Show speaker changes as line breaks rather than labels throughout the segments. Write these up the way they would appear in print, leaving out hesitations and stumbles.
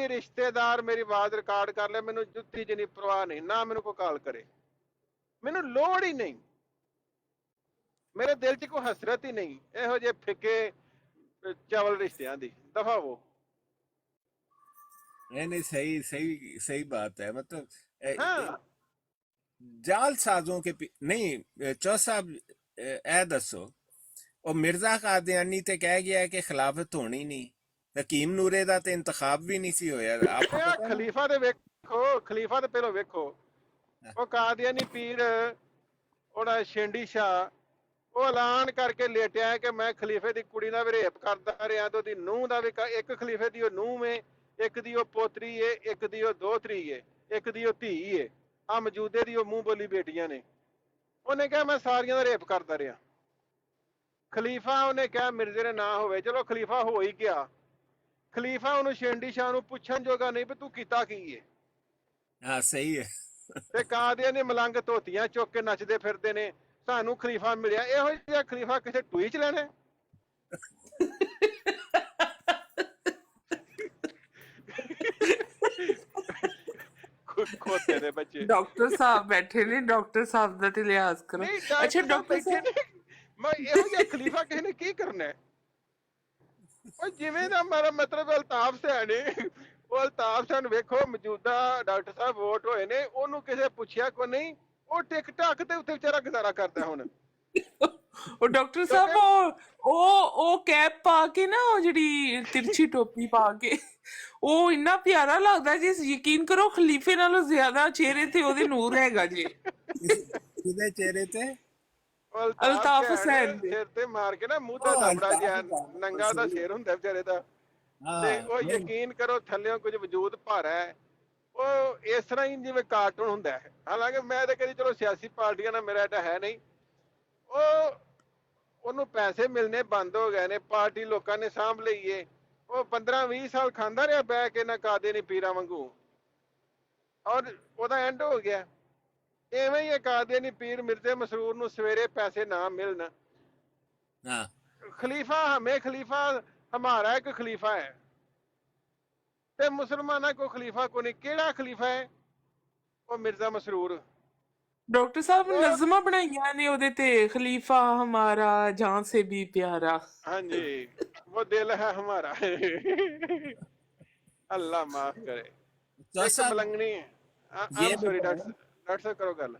ਕੋਈ ਰਿਸ਼ਤੇਦਾਰ ਮੇਰੀ ਆਵਾਜ਼ ਰਿਕਾਰਡ ਕਰ ਲੈ, ਮੈਨੂੰ ਜੁੱਤੀ ਜਿੰਨੀ ਪਰਵਾਹ ਨਹੀਂ, ਨਾ ਮੈਨੂੰ ਕੋਈ ਕਾਲ ਕਰੇ, ਮੈਨੂੰ ਲੋੜ ਹੀ ਨਹੀਂ, ਮੇਰੇ ਦਿਲ 'ਚ ਕੋਈ ਹਸਰਤ ਹੀ ਨਹੀਂ ਇਹੋ ਜਿਹੇ ਫਿੱਕੇ ਚਾਵਲ ਰਿਸ਼ਤਿਆਂ ਦੀ, ਦਫਾ वो।
नहीं, सही सही सही बात है। मतलब
हाँ
जाल साजों के नहीं चौ साहब ए दसो ਉਹ ਮਿਰਜ਼ਾ ਕਾਦੀਆਨੀ ਤੇ ਕਹਿ ਗਿਆ ਕਿ ਖਿਲਾਫਤ ਹੋਣੀ ਨਹੀਂ, ਹਕੀਮ ਨੂਰੇ ਦਾ ਤੇ ਇੰਤਖਾਬ ਵੀ ਨਹੀਂ ਸੀ ਹੋਇਆ। ਆਪਕੋ
ਇਹ
ਪਤਾ ਨਹੀਂ?
ਖਲੀਫਾ ਦੇ ਵੇਖੋ, ਖਲੀਫਾ ਤੇ ਪਹਿਲਾਂ ਵੇਖੋ, ਉਹ ਕਾਦੀਆਨੀ ਪੀਰ ਉਹਦਾ ਸ਼ੇਂਡੀ ਸ਼ਾਹ, ਉਹ ਐਲਾਨ ਕਰਕੇ ਲੇਟਿਆ ਹੈ ਕਿ ਮੈਂ ਖਲੀਫੇ ਦੀ ਕੁੜੀ ਦਾ ਵੀ ਰੇਪ ਕਰਦਾ ਰਿਹਾ, ਤੇ ਉਹਦੀ ਨੂੰਹ ਦਾ ਵੀ, ਇੱਕ ਖਲੀਫੇ ਦੀ ਉਹ ਨੂੰਹ ਏ, ਇੱਕ ਦੀ ਉਹ ਪੋਤਰੀ ਏ, ਇੱਕ ਦੀ ਉਹ ਦੋਹਤਰੀ ਏ, ਇੱਕ ਦੀ ਉਹ ਧੀ ਏ, ਆ ਮੌਜੂਦੇ ਦੀ ਉਹ ਮੂੰਹ ਬੋਲੀ ਬੇਟੀਆਂ ਨੇ। ਉਹਨੇ ਕਿਹਾ ਮੈਂ ਸਾਰੀਆਂ ਦਾ ਰੇਪ ਕਰਦਾ ਰਿਹਾ। ਖਲੀਫਾ ਉਹਨੇ ਕਿਹਾ ਮਿਰਜ਼ੇ ਨੇ ਨਾ ਹੋਵੇ, ਚਲੋ ਖਲੀਫਾ ਹੋ ਹੀ ਗਿਆ। ਖਲੀਫਾ ਉਹਨੂੰ ਸ਼ੇਂਡੀ ਸ਼ਾਹ ਨੂੰ ਪੁੱਛਣ ਜੋਗਾ ਨਹੀਂ ਵੀ ਤੂੰ ਕੀਤਾ ਕੀ ਏ।
हाँ सही है।
ਤੇ ਕਾਦੀਆਂ ਨੇ ਮਲੰਗ ਧੋਤੀਆਂ ਚੁੱਕ ਕੇ ਨੱਚਦੇ ਫਿਰਦੇ ਨੇ, ਸਾਨੂੰ ਖਲੀਫਾ ਮਿਲਿਆ। ਇਹੋ ਜਿਹਾ ਖਲੀਫਾ ਕਿਸੇ ਟੂਈ ਚ ਲੈਣਾ? ਖੋਤੇ ਦੇ ਬੱਚੇ।
ਡਾਕਟਰ ਸਾਹਿਬ ਬੈਠੇ ਨੇ, ਡਾਕਟਰ ਸਾਹਿਬ ਦਾ ਤੇ ਲਿਹਾਜ਼ ਕਰੋ।
ਨਹੀਂ
ਅੱਛਾ ਡਾਕਟਰ
ਬੈਠੇ
ਸਾਹਿਬ,
ਨੇ, ਮੈਂ ਇਹੋ ਜਿਹਾ ਖਲੀਫਾ ਕਿਸੇ ਨੇ ਕੀ ਕਰਨਾ ਹੈ? ਉਹ ਜਿਵੇਂ ਦਾ ਮੇਰਾ ਮਤਲਬ ਅਲਤਾਫ ਸਿਆ ਨੇ, ਉਹ ਅਲਤਾਫ ਸਿਆ ਨੂੰ ਵੇਖੋ, ਮੌਜੂਦਾ ਡਾਕਟਰ ਸਾਹਿਬ ਵੋਟ ਹੋਏ ਨੇ, ਉਹਨੂੰ ਕਿਸੇ ਪੁੱਛਿਆ ਕੋਈ ਨਹੀਂ, ਉਹ ਟਿਕਟਾਕ ਤੇ ਉੱਤੇ ਵਿਚਾਰਾ ਗੁਜ਼ਾਰਾ ਕਰਦਾ ਹੁਣ।
ਉਹ ਡਾਕਟਰ ਸਾਹਿਬ ਉਹ ਕੈਪ ਪਾ ਕੇ ਨਾ, ਉਹ ਜਿਹੜੀ ਤਿਰਛੀ ਟੋਪੀ ਪਾ ਕੇ, ਉਹ ਇੰਨਾ ਪਿਆਰਾ ਲੱਗਦਾ ਜੀ, ਯਕੀਨ ਕਰੋ ਖਲੀਫੇ ਨਾਲੋਂ ਜ਼ਿਆਦਾ ਚਿਹਰੇ ਤੇ ਉਹਦੇ ਨੂਰ ਹੈਗਾ ਜੀ।
ਕਿਹਦੇ ਚਿਹਰੇ ਤੇ?
ਅਲਤਾਫ ਹੁਸੈਨ ਦੇ
ਸਿਰ ਤੇ ਮਾਰ ਕੇ ਨਾ ਮੂੰਹ ਤੇ ਦਬੜਾ ਜਿਹਾ ਨੰਗਾ ਉਹਦਾ ਸਿਰ ਹੁੰਦਾ ਵਿਚਾਰੇ ਦਾ, ਤੇ ਉਹ ਯਕੀਨ ਕਰੋ ਥੱਲਿਓਂ ਕੁਝ ਵਜੂਦ ਭਾਰਾ ਹੈ। ਉਹ ਇਸ ਤਰ੍ਹਾਂ ਹੀ ਜਿਵੇਂ ਕਾਰਟੂਨ ਹੁੰਦਾ ਹੈ। ਹਾਲਾਂਕਿ ਮੈਂ ਤਾਂ ਕਦੀ, ਚਲੋ ਸਿਆਸੀ ਪਾਰਟੀਆਂ ਨਾਲ ਮੇਰਾ ਤਾਂ ਹੈ ਨਹੀਂ, ਉਹਨੂੰ ਪੈਸੇ ਮਿਲਨੇ ਬੰਦ ਹੋ ਗਏ ਨੇ, ਪਾਰਟੀ ਲੋਕਾਂ ਨੇ ਸਾਂਭ ਲਈ ਏ। ਉਹ 15-20 ਸਾਲ ਖਾਂਦਾ ਰਿਹਾ ਬਹਿ ਕੇ ਨਾ ਕਾਦੇ ਨਹੀਂ ਪੀਰਾਂ ਵਾਂਗੂ, ਔਰ ਉਹਦਾ ਐਂਡ ਹੋ ਗਿਆ। ਐਵੇਂ ਹੀ ਕਾਦੇ ਨਹੀਂ ਪੀਰ ਮਿਰਜ਼ੇ ਮਸਰੂਰ ਨੂੰ ਸਵੇਰੇ ਪੈਸੇ ਨਾ ਮਿਲਣ, ਖਲੀਫਾ ਹਮੇ ਖਲੀਫਾ ਹਮਾਰਾ ਇੱਕ ਖਲੀਫਾ ਹੈ, ਤੇ ਮੁਸਲਮਾਨਾਂ ਕੋ ਖਲੀਫਾ ਕੋ ਨਹੀਂ। ਕਿਹੜਾ ਖਲੀਫਾ ਹੈ? ਉਹ ਮਿਰਜ਼ਾ ਮਸਰੂਰ।
ਡਾਕਟਰ ਸਾਹਿਬ ਨਜ਼ਮਾਂ ਬਣਾਈਆਂ ਨੇ ਉਹਦੇ ਤੇ, ਖਲੀਫਾ ਹਮਾਰਾ ਜਾਨ ਸੇ ਵੀ ਪਿਆਰਾ।
ਹਾਂਜੀ, ਉਹ ਦਿਲ ਹੈ ਹਮਾਰਾ। अल्लाह माफ करे। एक मलंगनी है। सॉरी डॉक्टर साहब करो गल।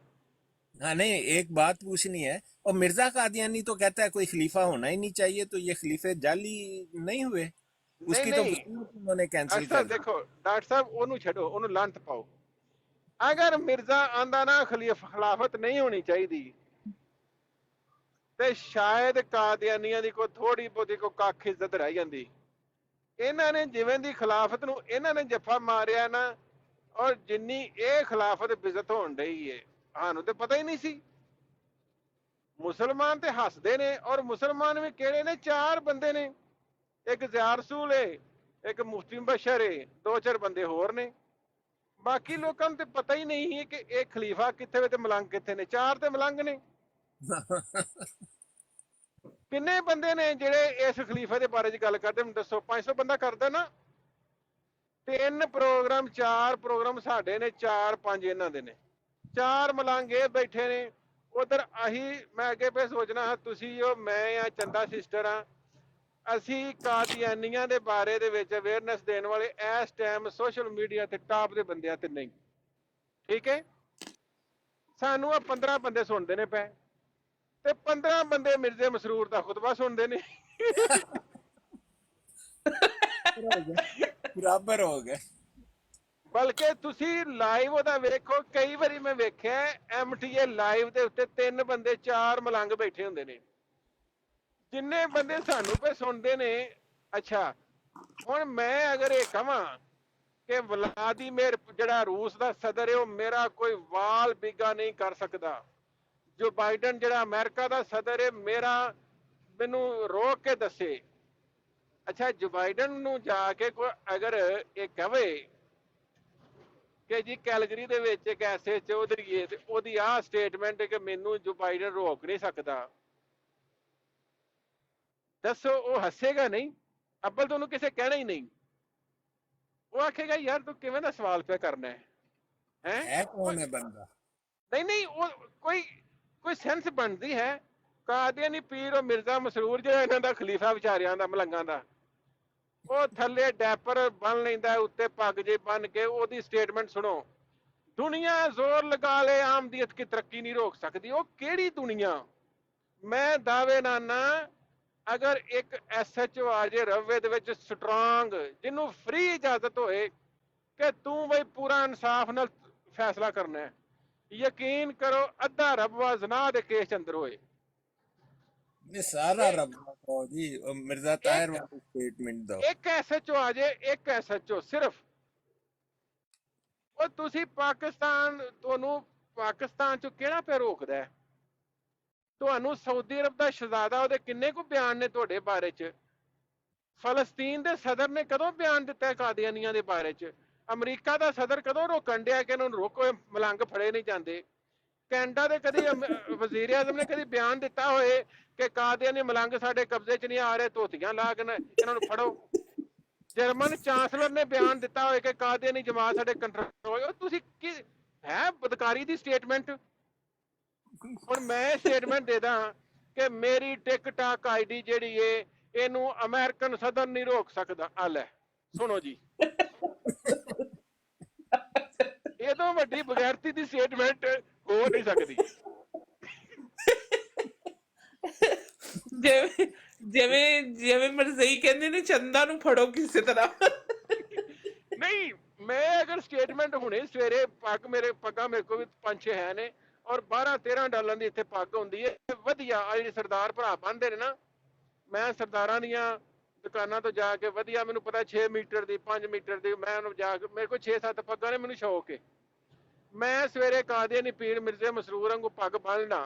हाँ नहीं, एक बात पूछनी है। और मिर्जा कादियानी तो कहता है कोई खलीफा होना ही नहीं चाहिए, तो ये खलीफे जाली नहीं हुए? उसकी तो उन्होंने कैंसिल कर दी।
देखो डॉक्टर साहब ओनू छड्डो, ओनू लांत पाओ। अगर मिर्जा आंदा ना खिलाफत नहीं होनी चाहिए, ਤੇ ਸ਼ਾਇਦ ਕਾਦੀਆਨੀਆਂ ਦੀ ਕੋਈ ਥੋੜੀ ਬਹੁਤੀ ਕੋਈ ਕੱਖ ਇੱਜ਼ਤ ਰਹਿ ਜਾਂਦੀ। ਇਹਨਾਂ ਨੇ ਜਿਵੇਂ ਦੀ ਖਿਲਾਫਤ ਨੂੰ ਇਹਨਾਂ ਨੇ ਜੱਫਾ ਮਾਰਿਆ ਨਾ, ਔਰ ਜਿੰਨੀ ਇਹ ਖਿਲਾਫਤ ਬਿਜ਼ਤ ਹੋਣ ਡਈ ਏ, ਸਾਨੂੰ ਤੇ ਪਤਾ ਹੀ ਨਹੀਂ ਸੀ। ਮੁਸਲਮਾਨ ਤੇ ਹੱਸਦੇ ਨੇ, ਔਰ ਮੁਸਲਮਾਨ ਵੀ ਕਿਹੜੇ ਨੇ? 4 ਬੰਦੇ ਨੇ, ਇੱਕ ਜ਼ਿਆ ਰਸੂਲ ਏ, ਇੱਕ ਮੁਫਤੀ ਬਸ਼ਰ ਏ, 2-4 ਬੰਦੇ ਹੋਰ ਨੇ। ਬਾਕੀ ਲੋਕਾਂ ਨੂੰ ਤੇ ਪਤਾ ਹੀ ਨਹੀਂ ਹੈ ਕਿ ਇਹ ਖਲੀਫਾ ਕਿੱਥੇ ਵੇ ਤੇ ਮਲੰਗ ਕਿੱਥੇ ਨੇ। 4 ਤੇ ਮਲੰਗ ਨੇ। ਕਿੰਨੇ ਬੰਦੇ ਨੇ ਜਿਹੜੇ ਇਸ ਖਲੀਫੇ ਦੇ ਬਾਰੇ ਚ ਗੱਲ ਕਰਦੇ? ਮੈਨੂੰ ਦੱਸੋ। 500 ਬੰਦਾ ਕਰਦਾ ਨਾ। 3 ਪ੍ਰੋਗਰਾਮ 4 ਪ੍ਰੋਗਰਾਮ ਸਾਡੇ ਨੇ, 4-5 ਇਹਨਾਂ ਦੇ ਨੇ। 4 ਮਲੰਗ ਇਹ ਬੈਠੇ ਨੇ। ਉਧਰ ਅਹੀ ਮੈਂ ਅੱਗੇ ਪੇ ਸੋਚਣਾ ਹਾਂ, ਤੁਸੀਂ ਹੋ, ਮੈਂ ਆ, ਚੰਦਾ ਸਿਸਟਰ ਆ, ਅਸੀਂ ਕਾਦੀਆਨੀਆਂ ਦੇ ਬਾਰੇ ਦੇ ਵਿੱਚ ਅਵੇਅਰਨੈਸ ਦੇਣ ਵਾਲੇ ਇਸ ਟਾਈਮ ਸੋਸ਼ਲ ਮੀਡੀਆ ਤੇ ਟਾਪ ਦੇ ਬੰਦਿਆਂ ਤੇ ਨਹੀਂ। ਠੀਕ ਹੈ, ਸਾਨੂੰ ਆ 15 ਬੰਦੇ ਸੁਣਦੇ ਨੇ ਪਏ, ਤੇ 15 ਬੰਦੇ ਮਿਰਜ਼ੇ ਮਸਰੂਰ ਦਾ ਖੁਤਬਾ ਸੁਣਦੇ ਨੇ।
ਬਰਾਬਰ ਹੋ ਗਏ।
ਬਲਕਿ ਤੁਸੀਂ ਲਾਈਵ ਉਹਦਾ ਵੇਖੋ, ਕਈ ਵਾਰੀ ਮੈਂ ਵੇਖਿਆ MTA ਲਾਈਵ ਦੇ ਉੱਤੇ 3 ਬੰਦੇ 4 ਮਲੰਗ ਬੈਠੇ ਹੁੰਦੇ ਨੇ। ਜਿੰਨੇ ਬੰਦੇ ਸਾਨੂੰ ਪੇ ਸੁਣਦੇ ਨੇ। ਅੱਛਾ, ਹੁਣ ਮੈਂ ਅਗਰ ਇਹ ਕਹਾਂ ਕਿ ਵਲਾਦੀਮੀਰ ਜਿਹੜਾ ਰੂਸ ਦਾ ਸਦਰ ਹੈ, ਉਹ ਮੇਰਾ ਕੋਈ ਵਾਲ ਬਿਗਾ ਨਹੀਂ ਕਰ ਸਕਦਾ। ਜੋ ਬਾਈਡਨ ਜਿਹੜਾ ਅਮਰੀਕਾ ਦਾ ਸਦਰ ਹੈ, ਮੈਨੂੰ ਰੋਕ ਕੇ ਦੱਸੇ। ਅੱਛਾ, ਜੋ ਬਾਈਡਨ ਨੂੰ ਜਾ ਕੇ ਕੋਈ ਅਗਰ ਇਹ ਕਵੇ ਕਿ ਜੀ ਕੈਲਗਰੀ ਦੇ ਵਿੱਚ ਇੱਕ ਐਸੇ ਚੌਧਰੀ ਹੈ, ਤੇ ਉਹਦੀ ਆਹ ਸਟੇਟਮੈਂਟ ਹੈ ਕਿ ਮੈਨੂੰ ਜੋ ਬਾਈਡਨ ਰੋਕ ਨਹੀਂ ਸਕਦਾ, ਦੱਸੋ ਉਹ ਹੱਸੇਗਾ ਨਹੀਂ? ਅੱਬਲ ਤਾਂ ਉਹਨੂੰ ਕਿਸੇ ਕਹਿਣਾ ਹੀ ਨਹੀਂ। ਉਹ ਆਖੇਗਾ ਯਾਰ ਤੂੰ ਕਿਵੇਂ ਦਾ ਸਵਾਲ ਪਿਆ ਕਰਨਾ ਹੈ
ਹੈ ਕੌਣ ਹੈ ਬੰਦਾ?
ਨਹੀਂ ਉਹ ਕੋਈ ਸੈਂਸ ਬਣਦੀ ਹੈ। ਕਾਦੀਆਨੀ ਪੀਰ ਉਹ ਮਿਰਜ਼ਾ ਮਸਰੂਰ ਜਿਹੜਾ ਇਹਨਾਂ ਦਾ ਖਲੀਫਾ ਵਿਚਾਰਿਆਂ ਦਾ ਮਲੰਗਾਂ ਦਾ, ਉਹ ਥੱਲੇ ਡੈਪਰ ਬੰਨ ਲੈਂਦਾ, ਉੱਤੇ ਪੱਗ ਜੇ ਬੰਨ ਕੇ ਉਹਦੀ ਸਟੇਟਮੈਂਟ ਸੁਣੋ, ਦੁਨੀਆ ਜ਼ੋਰ ਲਗਾ ਲੇ ਆਮਦੀਅਤ ਕੀ ਤਰੱਕੀ ਨਹੀਂ ਰੋਕ ਸਕਦੀ। ਉਹ ਕਿਹੜੀ ਦੁਨੀਆ? ਮੈਂ ਦਾਅਵੇ ਨਾਨਾ ਅਗਰ ਇੱਕ SHO ਆ ਜੇ ਰਵੇ ਦੇ ਵਿੱਚ ਸਟਰੋਂਗ, ਜਿਹਨੂੰ ਫ੍ਰੀ ਇਜਾਜ਼ਤ ਹੋਏ ਕਿ ਤੂੰ ਬਈ ਪੂਰਾ ਇਨਸਾਫ ਨਾਲ ਫੈਸਲਾ ਕਰਨਾ ਹੈ, ਯਕੀਨ ਕਰੋ ਅੱਧਾ ਰਬਵਾ ਜ਼ਨਾ ਦੇ ਕੇਸ ਅੰਦਰ ਹੋਏ।
ਇਹ ਸਾਰਾ ਰੱਬ ਦਾ ਕਹੋ ਜੀ, ਉਹ ਮਿਰਜ਼ਾ ਤਾਹਿਰ ਵਾਲੀ ਸਟੇਟਮੈਂਟ ਦੋ।
ਇੱਕ SHO ਆ ਜੇ, ਇੱਕ SHO ਸਿਰਫ। ਉਹ ਤੁਸੀਂ ਪਾਕਿਸਤਾਨ, ਤੁਹਾਨੂੰ ਪਾਕਿਸਤਾਨ ਚੋਂ ਕਿਹੜਾ ਪਿਆ ਰੋਕਦਾ ਹੈ? ਤੁਹਾਨੂੰ ਸਾਊਦੀ ਅਰਬ ਦਾ ਸ਼ਹਿਜ਼ਾਦਾ, ਉਹਦੇ ਕਿੰਨੇ ਕੁ ਬਿਆਨ ਨੇ ਤੁਹਾਡੇ ਬਾਰੇ ਚ? ਫਲਸਤੀਨ ਦੇ ਸਦਰ ਨੇ ਕਦੋਂ ਬਿਆਨ ਦਿੱਤਾ ਹੈ ਕਾਦੀਆਨੀਆਂ ਦੇ ਬਾਰੇ ਚ? ਅਮਰੀਕਾ ਦਾ ਸਦਰ ਕਦੋਂ ਰੋਕਣ ਡਿਆ ਕਿ ਇਹਨਾਂ ਨੂੰ ਰੋਕੋ, ਮਲੰਗ ਫੜੇ ਨਹੀਂ ਜਾਂਦੇ? ਕੈਨੇਡਾ ਦੇ ਕਦੀ ਵਜ਼ੀਰ ਆਜ਼ਮ ਨੇ ਕਦੀ ਬਿਆਨ ਦਿੱਤਾ ਹੋਏ ਕਿ ਕਾਦੀਆਨੀ ਮਲੰਗ ਸਾਡੇ ਕਬਜ਼ੇ ਚ ਨਹੀਂ ਆ ਰਹੇ, ਧੋਤੀਆਂ ਲਾ ਕੇ ਇਹਨਾਂ ਨੂੰ ਫੜੋ? ਜਰਮਨ ਚਾਂਸਲਰ ਨੇ ਬਿਆਨ ਦਿੱਤਾ ਹੋਏ ਕਿ ਕਾਦੀਆਨੀ ਜਮਾਤ ਸਾਡੇ ਕੰਟਰੋਲ? ਤੁਸੀਂ ਕੀ ਹੈ ਬਦਕਾਰੀ ਦੀ ਸਟੇਟਮੈਂਟ? ਹੁਣ ਮੈਂ ਸਟੇਟਮੈਂਟ ਦੇ ਦਾਂ ਕਿ ਮੇਰੀ ਟਿਕਟਾਕ ID ਜਿਹੜੀ ਏ ਇਹਨੂੰ ਅਮਰੀਕਨ ਸਦਨ ਨਹੀਂ ਰੋਕ ਸਕਦਾ। ਆ ਲੈ ਸੁਣੋ ਜੀ, ਇਹ ਤੋਂ ਵੱਡੀ ਬਗੈਰਤੀ ਦੀ ਸਟੇਟਮੈਂਟ ਹੋ ਨਹੀਂ ਸਕਦੀ।
ਜਿਵੇਂ ਜਿਵੇਂ ਜਿਵੇਂ ਮਰਜ਼ਈ ਕਹਿੰਦੇ ਨੇ, ਚੰਦਾ ਨੂੰ ਫੜੋ ਕਿਸੇ ਤਰ੍ਹਾਂ।
ਨਹੀਂ, ਮੈਂ ਅਗਰ ਸਟੇਟਮੈਂਟ ਹੁਣੇ ਸਵੇਰੇ ਪੱਗਾਂ ਮੇਰੇ ਕੋਲ ਵੀ 5-6 ਹੈ ਨੇ, ਔਰ 12-13 ਡਾਲਰ ਦੀ ਇੱਥੇ ਪੱਗ ਹੁੰਦੀ ਹੈ ਵਧੀਆ, ਆ ਜਿਹੜੀ ਸਰਦਾਰ ਭਰਾ ਬੰਨਦੇ ਨੇ ਨਾ, ਮੈਂ ਸਰਦਾਰਾਂ ਦੀਆਂ ਦੁਕਾਨਾਂ ਤੋਂ ਜਾ ਕੇ ਵਧੀਆ, ਮੈਨੂੰ ਪਤਾ 6 ਮੀਟਰ ਦੀ 5 ਮੀਟਰ ਦੀ, ਮੈਂ ਉਹਨੂੰ ਜਾ ਕੇ, ਮੇਰੇ ਕੋਲ 6-7 ਪੱਗਾਂ ਨੇ, ਮੈਨੂੰ ਸ਼ੌਕ ਹੈ। ਮੈਂ ਸਵੇਰੇ ਕਾਦੀਆਨੀ ਪੀਰ ਮਿਰਜ਼ੇ ਮਸਰੂਰ ਵਾਂਗੂ ਪੱਗ ਬੰਨ੍ਹਣਾ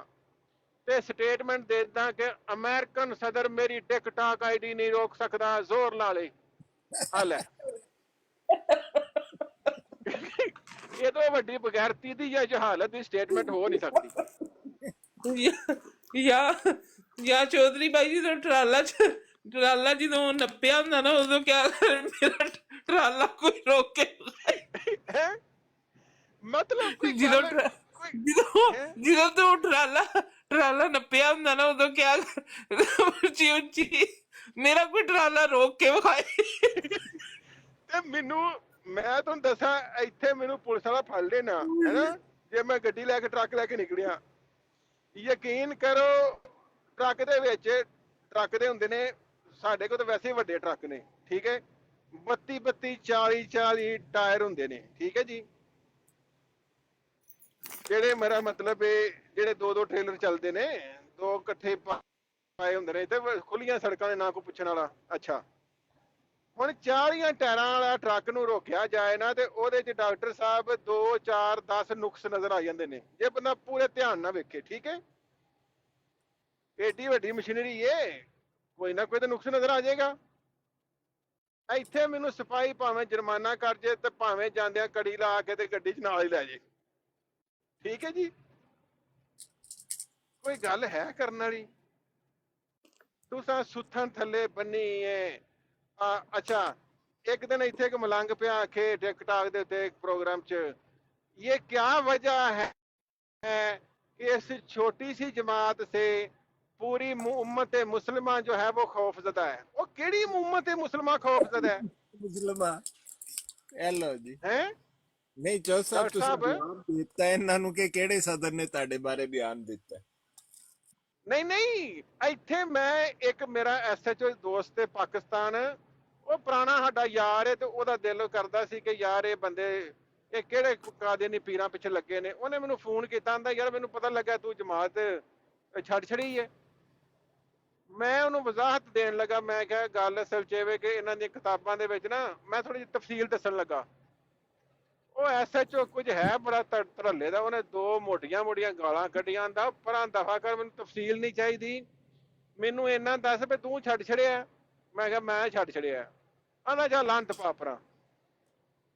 ਤੇ ਸਟੇਟਮੈਂਟ ਦੇ ਦਿੰਦਾ ਕਿ ਅਮਰੀਕਨ ਸਦਰ ਮੇਰੀ ਟਿਕਟਾਕ ID ਨਹੀਂ ਰੋਕ ਸਕਦਾ, ਜ਼ੋਰ ਲਾ ਲੇ। ਹੱਲ ਹੈ। ਇਹ ਤੋਂ ਵੱਡੀ ਬਗੈਰਤੀ ਦੀ ਜਾਂ ਜਹਾਲਤ ਦੀ ਸਟੇਟਮੈਂਟ ਹੋ ਨਹੀਂ ਸਕਦੀ।
ਜਾਂ ਚੌਧਰੀ ਭਾਈ ਜੀ ਤੋਂ ਟਰਾਲਾ ਜਦੋਂ ਨੱਪਿਆ ਹੁੰਦਾ ਨਾ, ਉਦੋਂ ਕਿਆ ਮੇਰਾ ਟਰਾਲਾ ਕੋਈ ਰੋਕੇ?
ਮਤਲਬ
ਜਦੋਂ ਤੋਂ ਟਰਾਲਾ ਨੱਪਿਆ ਹੁੰਦਾ ਨਾ, ਉਦੋਂ ਕਿਆ ਉੱਚੀ ਉੱਚੀ ਮੇਰਾ ਕੋਈ ਟਰਾਲਾ ਰੋਕ ਕੇ ਵਿਖਾਏ।
ਤੇ ਮੈਂ ਤੁਹਾਨੂੰ ਦੱਸਾਂ, ਇੱਥੇ ਮੈਨੂੰ ਪੁਲਿਸ ਵਾਲਾ ਫੜ ਲੈਣਾ ਹੈਨਾ, ਜੇ ਮੈਂ ਗੱਡੀ ਲੈ ਕੇ ਟਰੱਕ ਲੈ ਕੇ ਨਿਕਲਿਆ, ਯਕੀਨ ਕਰੋ ਟਰੱਕ ਦੇ ਵਿੱਚ, ਟਰੱਕ ਦੇ ਹੁੰਦੇ ਨੇ ਸਾਡੇ ਕੋਲ ਤਾਂ ਵੈਸੇ ਹੀ ਵੱਡੇ ਟਰੱਕ ਨੇ, ਠੀਕ ਹੈ, 32-32 40-40 ਟਾਇਰ ਹੁੰਦੇ ਨੇ, ਠੀਕ ਹੈ ਜੀ, ਜਿਹੜੇ ਮੇਰਾ ਮਤਲਬ ਜਿਹੜੇ 2-2 ਟ੍ਰੇਲਰ ਚੱਲਦੇ ਨੇ, 2 ਇਕੱਠੇ ਪਾਏ ਹੁੰਦੇ ਨੇ, ਤੇ ਖੁੱਲੀਆਂ ਸੜਕਾਂ ਦੇ ਨਾ ਕੋਈ ਪੁੱਛਣ ਵਾਲਾ। ਅੱਛਾ, ਹੁਣ 40 ਟਾਇਰਾਂ ਵਾਲਾ ਟਰੱਕ ਨੂੰ ਰੋਕਿਆ ਜਾਏ ਨਾ, ਤੇ ਉਹਦੇ ਚ ਡਾਕਟਰ ਸਾਹਿਬ 2-4-10 ਨੁਕਸ ਨਜ਼ਰ ਆ ਜਾਂਦੇ ਨੇ, ਜੇ ਬੰਦਾ ਪੂਰੇ ਧਿਆਨ ਨਾਲ ਵੇਖੇ, ਠੀਕ ਹੈ। ਏਡੀ ਵੱਡੀ ਮਸ਼ੀਨਰੀ ਏ, ਕੋਈ ਨਾ ਕੋਈ ਤਾਂ ਨੁਕਸ ਨਜ਼ਰ ਆ ਜਾਏਗਾ। ਇੱਥੇ ਮੈਨੂੰ ਸਿਪਾਹੀ ਭਾਵੇਂ ਜੁਰਮਾਨਾ ਕਰ ਜੇ ਤੇ ਭਾਵੇਂ ਜਾਂਦਿਆਂ ਕੜੀ ਲਾ ਕੇ ਤੇ ਗੱਡੀ ਚ ਨਾਲ ਹੀ ਲੈ ਜੇ, ਠੀਕ ਹੈ ਜੀ। ਕੋਈ ਗੱਲ ਹੈ ਕਰਨ ਵਾਲੀ? ਤੁਸੀਂ ਸੁੱਥਣ ਥੱਲੇ ਬੰਨੀ ਏ। ਅੱਛਾ, ਇੱਕ ਦਿਨ ਇੱਥੇ ਇੱਕ ਮਲੰਗ ਪਿਆ ਆਖੇ ਟਿਕਟਾਕ ਦੇ ਉੱਤੇ ਪ੍ਰੋਗਰਾਮ ਚ, ਇਹ ਕਿਆ ਵਜ੍ਹਾ ਹੈ इस छोटी सी जमात से पूरी उम्मत मुसलमान जो है वो खौफजदा है? वो केड़ी उम्मत मुसलमान खौफजदा है?
मुसलमान हेलो जी
हैं?
नहीं जो साहब
डॉक्टर साहब
ਤੁਸੀਂ ਦਿੱਤਾ ਇਹਨਾਂ ਨੂੰ ਕਿ ਕਿਹੜੇ ਸਦਰ ਨੇ ਤੁਹਾਡੇ ਬਾਰੇ ਬਿਆਨ ਦਿੱਤਾ?
ਨਹੀਂ ਇੱਥੇ ਮੈਂ ਇੱਕ ਮੇਰਾ SHO ਦੋਸਤ ਹੈ ਪਾਕਿਸਤਾਨ, ਉਹ ਪੁਰਾਣਾ ਸਾਡਾ ਯਾਰ ਹੈ, ਤੇ ਉਹਦਾ ਦਿਲ ਕਰਦਾ ਸੀ ਕਿ ਯਾਰ ਇਹ ਬੰਦੇ ਇਹ ਕਿਹੜੇ ਕਾਦੀਆਨੀ ਪੀਰਾਂ ਪਿੱਛੇ ਲੱਗੇ ਨੇ। ਉਹਨੇ ਮੈਨੂੰ ਫੋਨ ਕੀਤਾ, ਆਂਦਾ ਯਾਰ ਮੈਨੂੰ ਪਤਾ ਲੱਗਾ ਤੂੰ ਜਮਾਤ ਛੱਡ ਛੜੀ ਹੈ। ਮੈਂ ਉਹਨੂੰ ਵਜ਼ਾਹਤ ਦੇਣ ਲੱਗਾ, ਮੈਂ ਕਿਹਾ ਗੱਲ ਅਸਲ ਚ ਇਹ ਕਿ ਇਹਨਾਂ ਦੀਆਂ ਕਿਤਾਬਾਂ ਦੇ ਵਿੱਚ ਨਾ, ਮੈਂ ਥੋੜੀ ਜਿਹੀ ਤਫਸੀਲ ਦੱਸਣ ਲੱਗਾ। ਉਹ SHO ਕੁਝ ਹੈ ਬੜਾ ਧੜੱਲੇ ਦਾ, ਉਹਨੇ 2 ਮੋਟੀਆਂ ਗਾਲਾਂ ਕੱਢੀਆਂ, ਦਾ ਪਰਾਂ ਦਫਾ ਕਰ, ਮੈਨੂੰ ਤਫਸੀਲ ਨਹੀਂ ਚਾਹੀਦੀ, ਮੈਨੂੰ ਇੰਨਾ ਦੱਸ ਵੀ ਤੂੰ ਛੱਡ ਛੜਿਆ। ਮੈਂ ਕਿਹਾ ਮੈਂ ਛੱਡ ਛੜਿਆ। ਆਂਦਾ ਜਾ ਲੰਤ ਪਾਪਰਾ।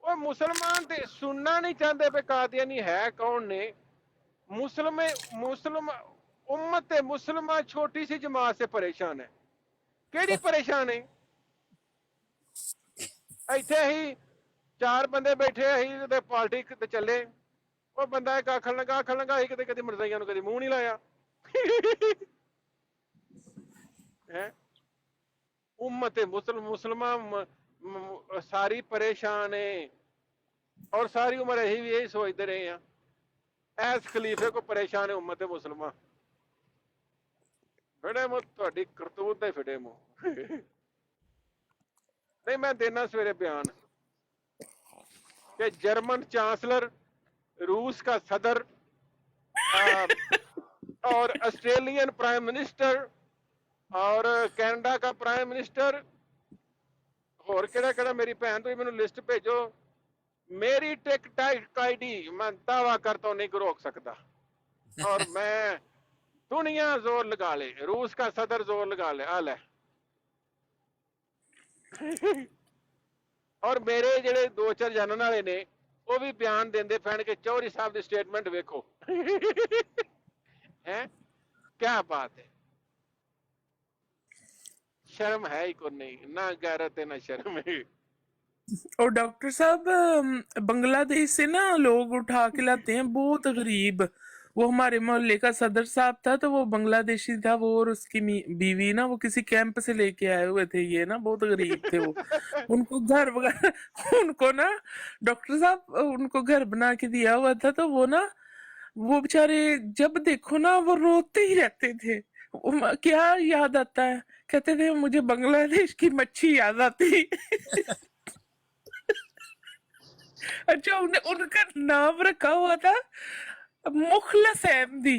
ਉਹ ਮੁਸਲਮਾਨ ਤੇ ਸੁਣਨਾ ਨਹੀਂ ਚਾਹੁੰਦੇ ਵੀ ਕਾਦੀਆਨੀ ਹੈ ਕੌਣ ਨੇ। मुस्लिम उम्मत मुसलमान छोटी सी जमात से परेशान है। केड़ी परेशान है? ਇੱਥੇ ਹੀ ਚਾਰ ਬੰਦੇ ਬੈਠੇ ਅਸੀਂ ਤੇ ਪਾਰਟੀ ਤੇ ਚੱਲੇ, ਉਹ ਬੰਦਾ ਇੱਕ ਆਖਣ ਲੱਗਾ ਅਸੀਂ ਕਿਤੇ ਕਦੀ ਮਰਜ਼ਾਈਆਂ ਨੂੰ ਕਦੀ ਮੂੰਹ ਨਹੀਂ ਲਾਇਆ ਹੈ। उम्मत मुसलमान सारी परेशान है, और सारी उम्र यही भी यही सोचते रहे हैं, ऐस खलीफे को परेशान है उम्मत मुसलमान। फिटे मुंह ਤੁਹਾਡੀ ਕਰਤੂत ਦੇ ਫਿਟੇ ਮੂੰਹ नहीं, मैं देना सवेरे बयान कि जर्मन चांसलर, रूस का सदर और ऑस्ट्रेलियन प्राइम मिनिस्टर और कैनेडा का प्राइम मिनिस्टर, और केड़ा केड़ा, मेरी भैन तुम मैनू लिस्ट भेजो, मेरी टिकटॉक आईडी मैं दावा करता हूं नहीं रोक सकता। और मैं दुनिया जोर लगा ले, रूस का सदर जोर लगा ले, आ ले और मेरे जेड़े दो चार जानने वाले ने वो भी बयान देंदे पैण के चौधरी साहब की स्टेटमेंट वेखो हैं, क्या बात है। शर्म है ही को नहीं, ना गैरत है ना शर्म है।
और डॉक्टर साहब बांग्लादेश से ना लोग उठा के लाते हैं, बहुत गरीब। वो हमारे मोहल्ले का सदर साहब था, तो वो बांग्लादेशी था, वो और उसकी बीवी ना, वो किसी कैंप से लेके आए हुए थे, ये ना बहुत गरीब थे वो। उनको घर वगैरह उनको ना डॉक्टर साहब उनको घर बना के दिया हुआ था, तो वो ना वो बेचारे जब देखो ना वो रोते ही रहते थे। क्या याद आता है, कहते थे मुझे बांग्लादेश की मच्छी याद आती अच्छा, उनका नाम रखा हुआ था मुखलस अहमदी।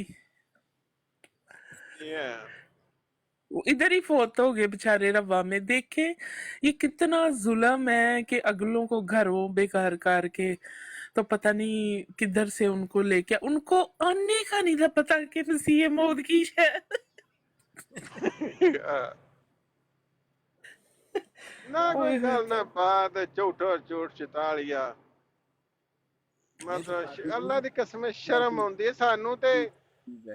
इधर ही फोत हो गए बेचारे रवा में। देखे ये कितना जुल्म है कि अगलों को घरों बेकार करके, तो पता नहीं किधर से उनको लेके, उनको आने का नहीं था पता कि नसीह मौत की शायद
ना कोई गल ना बात, झूठो झूठ चिता लिया। मतलब अल्लाह की कसम शर्म आती है सानू। ते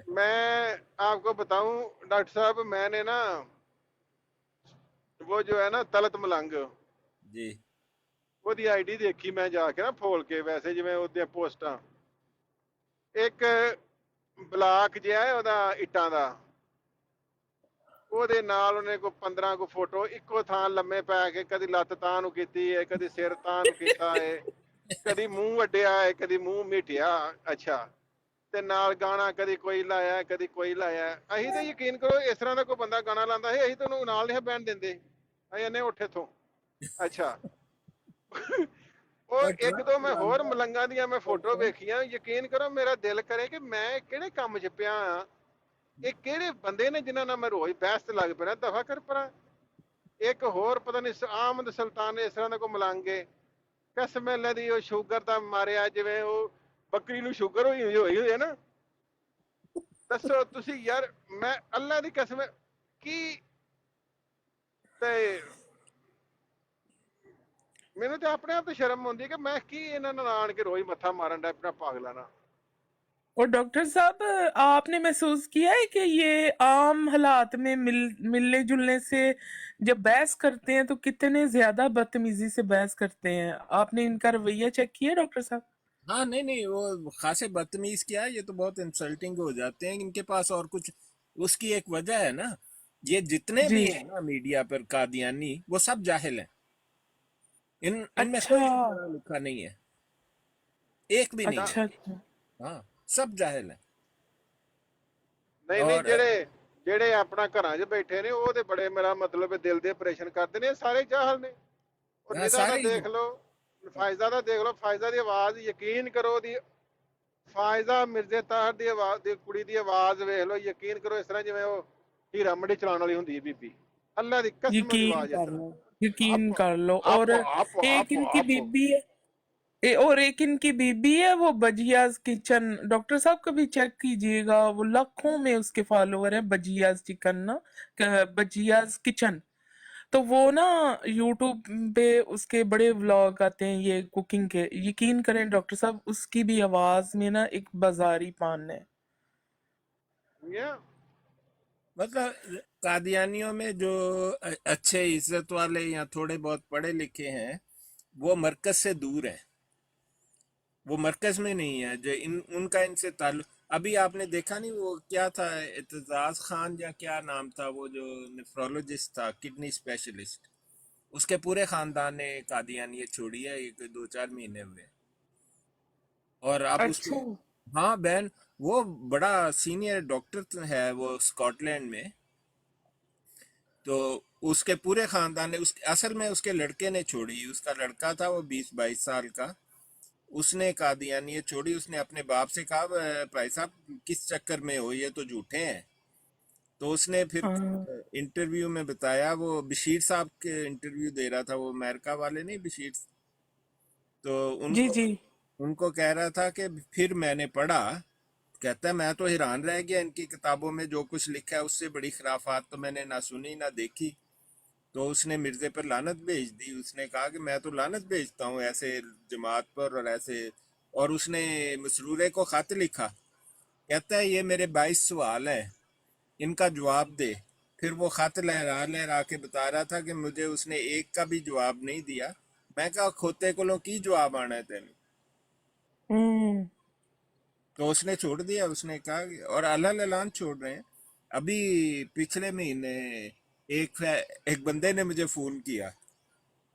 मैं आपको बताऊं डॉक्टर साहब, मैंने ना वो जो है ना तलत मलंग
जी,
ਉਹਦੀ ਆਈਡੀ ਦੇਖੀ ਮੈਂ ਜਾ ਕੇ ਨਾ ਫੋਲ ਕੇ, ਵੈਸੇ ਜਿਵੇਂ ਉਹਦੀਆਂ ਪੋਸਟਾਂ, ਇੱਕ ਬਲਾਕ ਜਿਹਾ ਹੈ ਉਹਦਾ ਇੱਟਾਂ ਦਾ, ਉਹਦੇ ਨਾਲ ਉਹਨੇ ਕੋਈ 15 ਕੋ ਫੋਟੋ ਇੱਕੋ ਥਾਂ ਲੰਮੇ ਪੈ ਕੇ, ਕਦੀ ਲੱਤ ਤਾਂ ਨੂੰ ਕੀਤੀ ਹੈ, ਕਦੀ ਸਿਰ ਤਾਂ ਨੂੰ ਕੀਤਾ ਹੈ, ਕਦੀ ਮੂੰਹ ਵੱਡਿਆ ਹੈ, ਕਦੀ ਮੂੰਹ ਮੀਟਿਆ। ਅੱਛਾ, ਤੇ ਨਾਲ ਗਾਣਾ ਕਦੀ ਕੋਈ ਲਾਇਆ ਕਦੀ ਕੋਈ ਲਾਇਆ। ਅਸੀਂ ਤਾਂ ਯਕੀਨ ਕਰੋ ਇਸ ਤਰ੍ਹਾਂ ਦਾ ਕੋਈ ਬੰਦਾ ਗਾਣਾ ਲਾਉਂਦਾ ਸੀ, ਅਸੀਂ ਤਾਂ ਉਹਨੂੰ ਨਾਲ ਨਹੀਂ ਬਹਿਣ ਦਿੰਦੇ, ਅਸੀਂ ਇਹਨੇ ਉੱਠ ਇੱਥੋਂ। ਅੱਛਾ ਉਹ ਇੱਕ ਦੋ ਮੈਂ ਹੋਰ ਮਲੰਗਾਂ ਦੀਆਂ ਮੈਂ ਫੋਟੋ ਵੇਖੀਆਂ, ਯਕੀਨ ਕਰੋ ਮੇਰਾ ਦਿਲ ਕਰੇ ਕਿ ਮੈਂ ਕਿਹੜੇ ਕੰਮ 'ਚ ਪਿਆ ਆ, ਇਹ ਕਿਹੜੇ ਬੰਦੇ ਨੇ ਜਿਨ੍ਹਾਂ ਨਾਲ ਮੈਂ ਰੋਜ਼ ਬਹਿਸ ਤੇ ਲੱਗ ਪੈਣਾ, ਦਫਾ ਕਰ ਪਰਾਂ। ਇੱਕ ਹੋਰ ਪਤਾ ਨਹੀਂ ਆਮਦ ਸੁਲਤਾਨ ਇਸ ਤਰ੍ਹਾਂ ਦਾ ਕੋਈ ਮਲੰਗੇ, ਕਸਮ ਅੱਲਾ ਦੀ ਉਹ ਸ਼ੂਗਰ ਦਾ ਮਾਰਿਆ, ਜਿਵੇਂ ਉਹ ਬੱਕਰੀ ਨੂੰ ਸ਼ੂਗਰ ਹੋਈ ਹੈ ਨਾ। ਦੱਸੋ ਤੁਸੀਂ ਯਾਰ, ਮੈਂ ਅੱਲਾ ਦੀ ਕਸਮ ਕੀ, ਤੇ ਮੈਨੂੰ ਤੇ ਆਪਣੇ ਆਪ ਤੇ ਸ਼ਰਮ ਆਉਂਦੀ ਕਿ मैं की ਇਹਨਾਂ ਨਾਲ ਆਣ ਕੇ ਰੋਜ਼ ਮੱਥਾ ਮਾਰਨ ਦਾ ਆਪਣਾ ਪਾਗਲਾ ਨਾ।
और डॉक्टर साहब आपने महसूस किया है कि ये आम हालात में मिलने जुलने से जब बहस करते हैं तो कितने ज्यादा बदतमीजी से बहस करते हैं? आपने इनका रवैया चेक किया डॉक्टर साहब?
हाँ, नहीं नहीं, वो खासे बदतमीज क्या है, ये तो बहुत इंसल्टिंग हो जाते हैं इनके पास। और कुछ उसकी एक वजह है ना, ये जितने भी
जी
हैं ना मीडिया पर कादियानी, वो सब जाहिल हैं। इनमें
अच्छा
कोई पढ़ा लिखा नहीं है, एक भी नहीं।
अच्छा अच्छा
हाँ, सब जाहिल है।
ਨਹੀਂ ਨਹੀਂ,
और
ਜਿਹੜੇ ਆਪਣਾ ਘਰਾਂ 'ਚ ਬੈਠੇ ਨੇ ਉਹ ਤੇ ਬੜੇ, ਮੇਰਾ ਮਤਲਬ ਦਿਲ ਦੇ ਆਪਰੇਸ਼ਨ ਕਰਦੇ ਨੇ, ਸਾਰੇ ਜਾਹਲ ਨੇ। ਉਹ
हाँ,
ਨਿਦਾ ਦਾ
सारे
ਦੇਖ ਲਓ, ਫਾਇਜ਼ਾ ਦਾ ਦੇਖ ਲਓ, ਫਾਇਜ਼ਾ ਦੀ ਆਵਾਜ਼ ਯਕੀਨ ਕਰੋ, ਉਹਦੀ ਫਾਇਜ਼ਾ ਮਿਰਜ਼ੇ ਤਾਹਰ ਦੀ ਆਵਾਜ਼, ਦੀ ਕੁੜੀ ਦੀ ਆਵਾਜ਼ ਵੇਖ ਲਓ, ਯਕੀਨ ਕਰੋ ਇਸ ਤਰ੍ਹਾਂ ਜਿਵੇਂ ਉਹ ਹੀਰਾ ਮੰਡੀ ਚਲਾਉਣ ਵਾਲੀ ਹੁੰਦੀ ਹੈ ਬੀਬੀ। ਅੱਲਾ ਦੀ ਕਸਮ ਦੀ
यकीन
ਆਵਾਜ਼ ਇਸ
कर
ਤਰ੍ਹਾਂ।
लो, यकीन
आप
कर लो। और
आप
एक
आप
इनकी
आप
बीबी है, और एक इनकी बीबी है वो बजियाज किचन। डॉक्टर साहब कभी चेक कीजिएगा, वो लाखों में उसके फॉलोवर है, बजियाज चिकन ना, बजियाज किचन। तो वो ना यूट्यूब पे उसके बड़े व्लॉग आते हैं ये कुकिंग के। यकीन करें डॉक्टर साहब, उसकी भी आवाज में ना एक बाजारी पान है।
Yeah.
मतलब कादियानियों में जो अच्छे इज्जत वाले या थोड़े बहुत पढ़े लिखे हैं, وہ مرکز سے دور ہیں، وہ مرکز میں نہیں ہے، جو ان کا ان سے تعلق. ابھی آپ نے دیکھا نہیں وہ کیا تھا، اعتزاز خان یا کیا نام تھا، وہ جو نیفرولوجسٹ تھا، کڈنی اسپیشلسٹ، اس کے پورے خاندان نے قادیانیت چھوڑی ہے، یہ کوئی 2-4 مہینے ہوئے. اور اب اس
اچھا.
کو، ہاں بہن، وہ بڑا سینئر ڈاکٹر ہے وہ اسکاٹ لینڈ میں. تو اس کے پورے خاندان نے، اصل میں اس کے لڑکے نے چھوڑی، اس کا لڑکا تھا وہ 20-22 سال کا، اس نے قادیانیت چھوڑی. اس نے اپنے باپ سے کہا بھائی صاحب کس چکر میں ہو، یہ تو جھوٹے ہیں. تو اس نے پھر
ہاں.
انٹرویو میں بتایا، وہ بشیر صاحب کے انٹرویو دے رہا تھا، وہ امریکہ والے نہیں، بشیر. تو ان
جی
کو
جی.
ان کو کہہ رہا تھا کہ پھر میں نے پڑھا، کہتا ہے میں تو حیران رہ گیا، ان کی کتابوں میں جو کچھ لکھا ہے اس سے بڑی خرافات تو میں نے نہ سنی نہ دیکھی. تو اس نے مرزے پر لعنت بھیج دی. اس نے کہا کہ میں تو لعنت بھیجتا ہوں ایسے جماعت پر اور ایسے. اور اس نے مسرورے کو خط لکھا، کہتا ہے یہ میرے 22 سوال ہیں، ان کا جواب دے. پھر وہ خط لہرا لہرا کے بتا رہا تھا کہ مجھے اس نے ایک کا بھی جواب نہیں دیا. میں کہا کھوتے کلوں کی جواب آنا ہے تینوں.
ہوں.
تو اس نے چھوڑ دیا. اس نے کہا اور اللہ اعلان چھوڑ رہے ہیں. ابھی پچھلے مہینے ایک بندے نے مجھے فون کیا،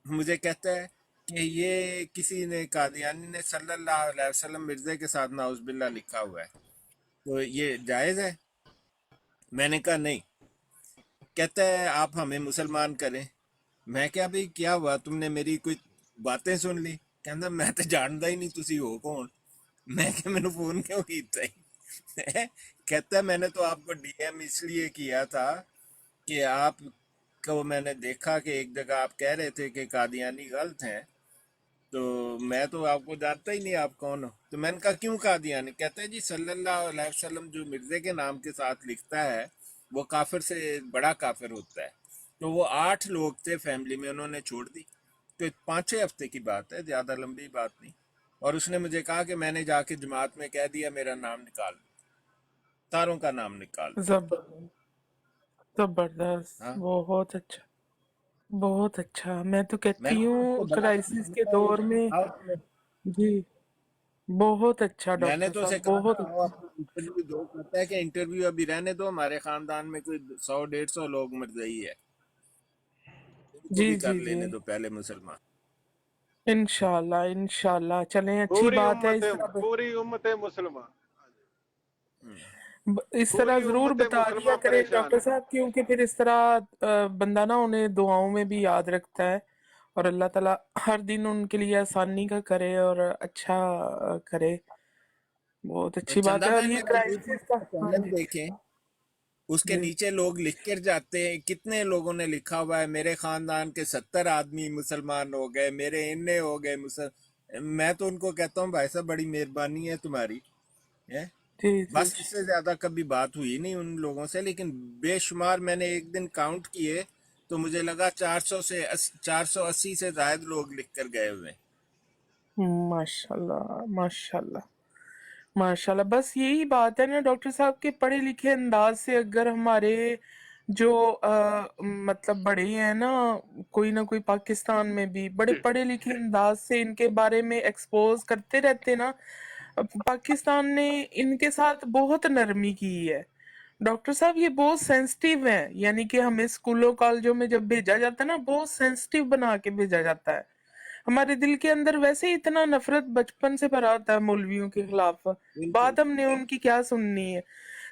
مجھے کہتا ہے کہ یہ کسی نے قادیانی نے صلی اللہ علیہ وسلم مرزے کے ساتھ نعوذ باللہ لکھا ہوا ہے، تو یہ جائز ہے؟ میں نے کہا نہیں. کہتا ہے آپ ہمیں مسلمان کریں. میں کیا بھئی کیا ہوا، تم نے میری کوئی باتیں سن لی؟ کہتا میں تو جاندا ہی نہیں تسی ہو کون. میں کہ میں نے فون کیوں کیتا ہی؟ کہتا ہے میں نے تو آپ کو ڈی ایم اس لیے کیا تھا کہ آپ کو میں نے دیکھا کہ ایک جگہ آپ کہہ رہے تھے کہ قادیانی غلط ہیں، تو میں تو آپ کو جانتا ہی نہیں آپ کون ہو. تو میں نے کہا کیوں قادیانی؟ کہتا ہے جی صلی اللہ علیہ وسلم جو مرزے کے نام کے ساتھ لکھتا ہے وہ کافر سے بڑا کافر ہوتا ہے. تو وہ 8 لوگ تھے فیملی میں، انہوں نے چھوڑ دی. تو 5-6 ہفتے کی بات ہے، زیادہ لمبی بات نہیں. اور اس نے مجھے کہا کہ میں نے جا کے جماعت میں کہہ دیا میرا نام نکال دو، تاروں کا نام نکال دو.
زبردست. زبردست.
ہاں،
بہت اچھا. بہت اچھا. میں تو
میں
کہتی
نے اس کو
ہوں
بڑا
کرائسس کے دور میں.
آؤ تمہیں.
جی. بہت اچھا
میں نے
ڈاکٹر
تو اسے
صاحب،
کہا
بہت
تھا آؤ
اچھا.
اپنا انٹرویو دو. کہتا ہے کہ انٹرویو ابھی رہنے دو، ہمارے خاندان میں کوئی 100-150 لوگ مرزئی ہے، ان کو
جی
بھی کر
جی جی.
لینے دو پہلے مسلمان.
انشاءاللہ انشاءاللہ. چلیں اچھی
پوری
بات ہے.
امت، پوری امت مسلمان،
اس طرح
پوری
ضرور
امت
بتا دیا
مسلمان
کریں
پریشان
ڈاکٹر
ہے.
صاحب، کیونکہ پھر اس طرح بندہ نا انہیں دعاؤں میں بھی یاد رکھتا ہے، اور اللہ تعالیٰ ہر دن ان کے لیے آسانی کا کرے اور اچھا کرے. بہت
تو
اچھی بات
چندہ
ہے. اور
بہن
یہ
نے وہ
کرائسس کا.
یوٹیوب
ہاں
چینل
جی.
دیکھیں، اس کے
جی
نیچے لوگ لکھ کر جاتے ہیں. کتنے لوگوں نے لکھا ہوا ہے میرے خاندان کے 70 آدمی مسلمان ہو گئے، میرے اننے ہو گئے میں تو ان کو کہتا ہوں بھائی صاحب بڑی مہربانی ہے تمہاری. ہیں؟
جی جی.
بس اس سے زیادہ کبھی بات ہوئی نہیں ان لوگوں سے، لیکن بے شمار میں نے ایک دن کاؤنٹ کیے تو مجھے لگا 480 سے زائد لوگ لکھ کر گئے ہوئے ہیں.
ماشاء اللہ ماشاء اللہ ماشاء اللہ. بس یہی بات ہے نا ڈاکٹر صاحب کے پڑھے لکھے انداز سے اگر ہمارے جو مطلب بڑے ہیں نا، کوئی نہ کوئی پاکستان میں بھی بڑے پڑھے لکھے انداز سے ان کے بارے میں ایکسپوز کرتے رہتے نا. پاکستان نے ان کے ساتھ بہت نرمی کی ہے ڈاکٹر صاحب. یہ بہت سینسٹیو ہے، یعنی کہ ہمیں اسکولوں کالجوں میں جب بھیجا جاتا ہے نا، بہت سینسٹیو بنا کے بھیجا جاتا ہے. ہمارے دل کے اندر ویسے ہی اتنا نفرت بچپن سے بھرا ہوتا ہے مولویوں کے خلاف.
بالکل.
بات ہم نے ان کی کیا سننی ہے؟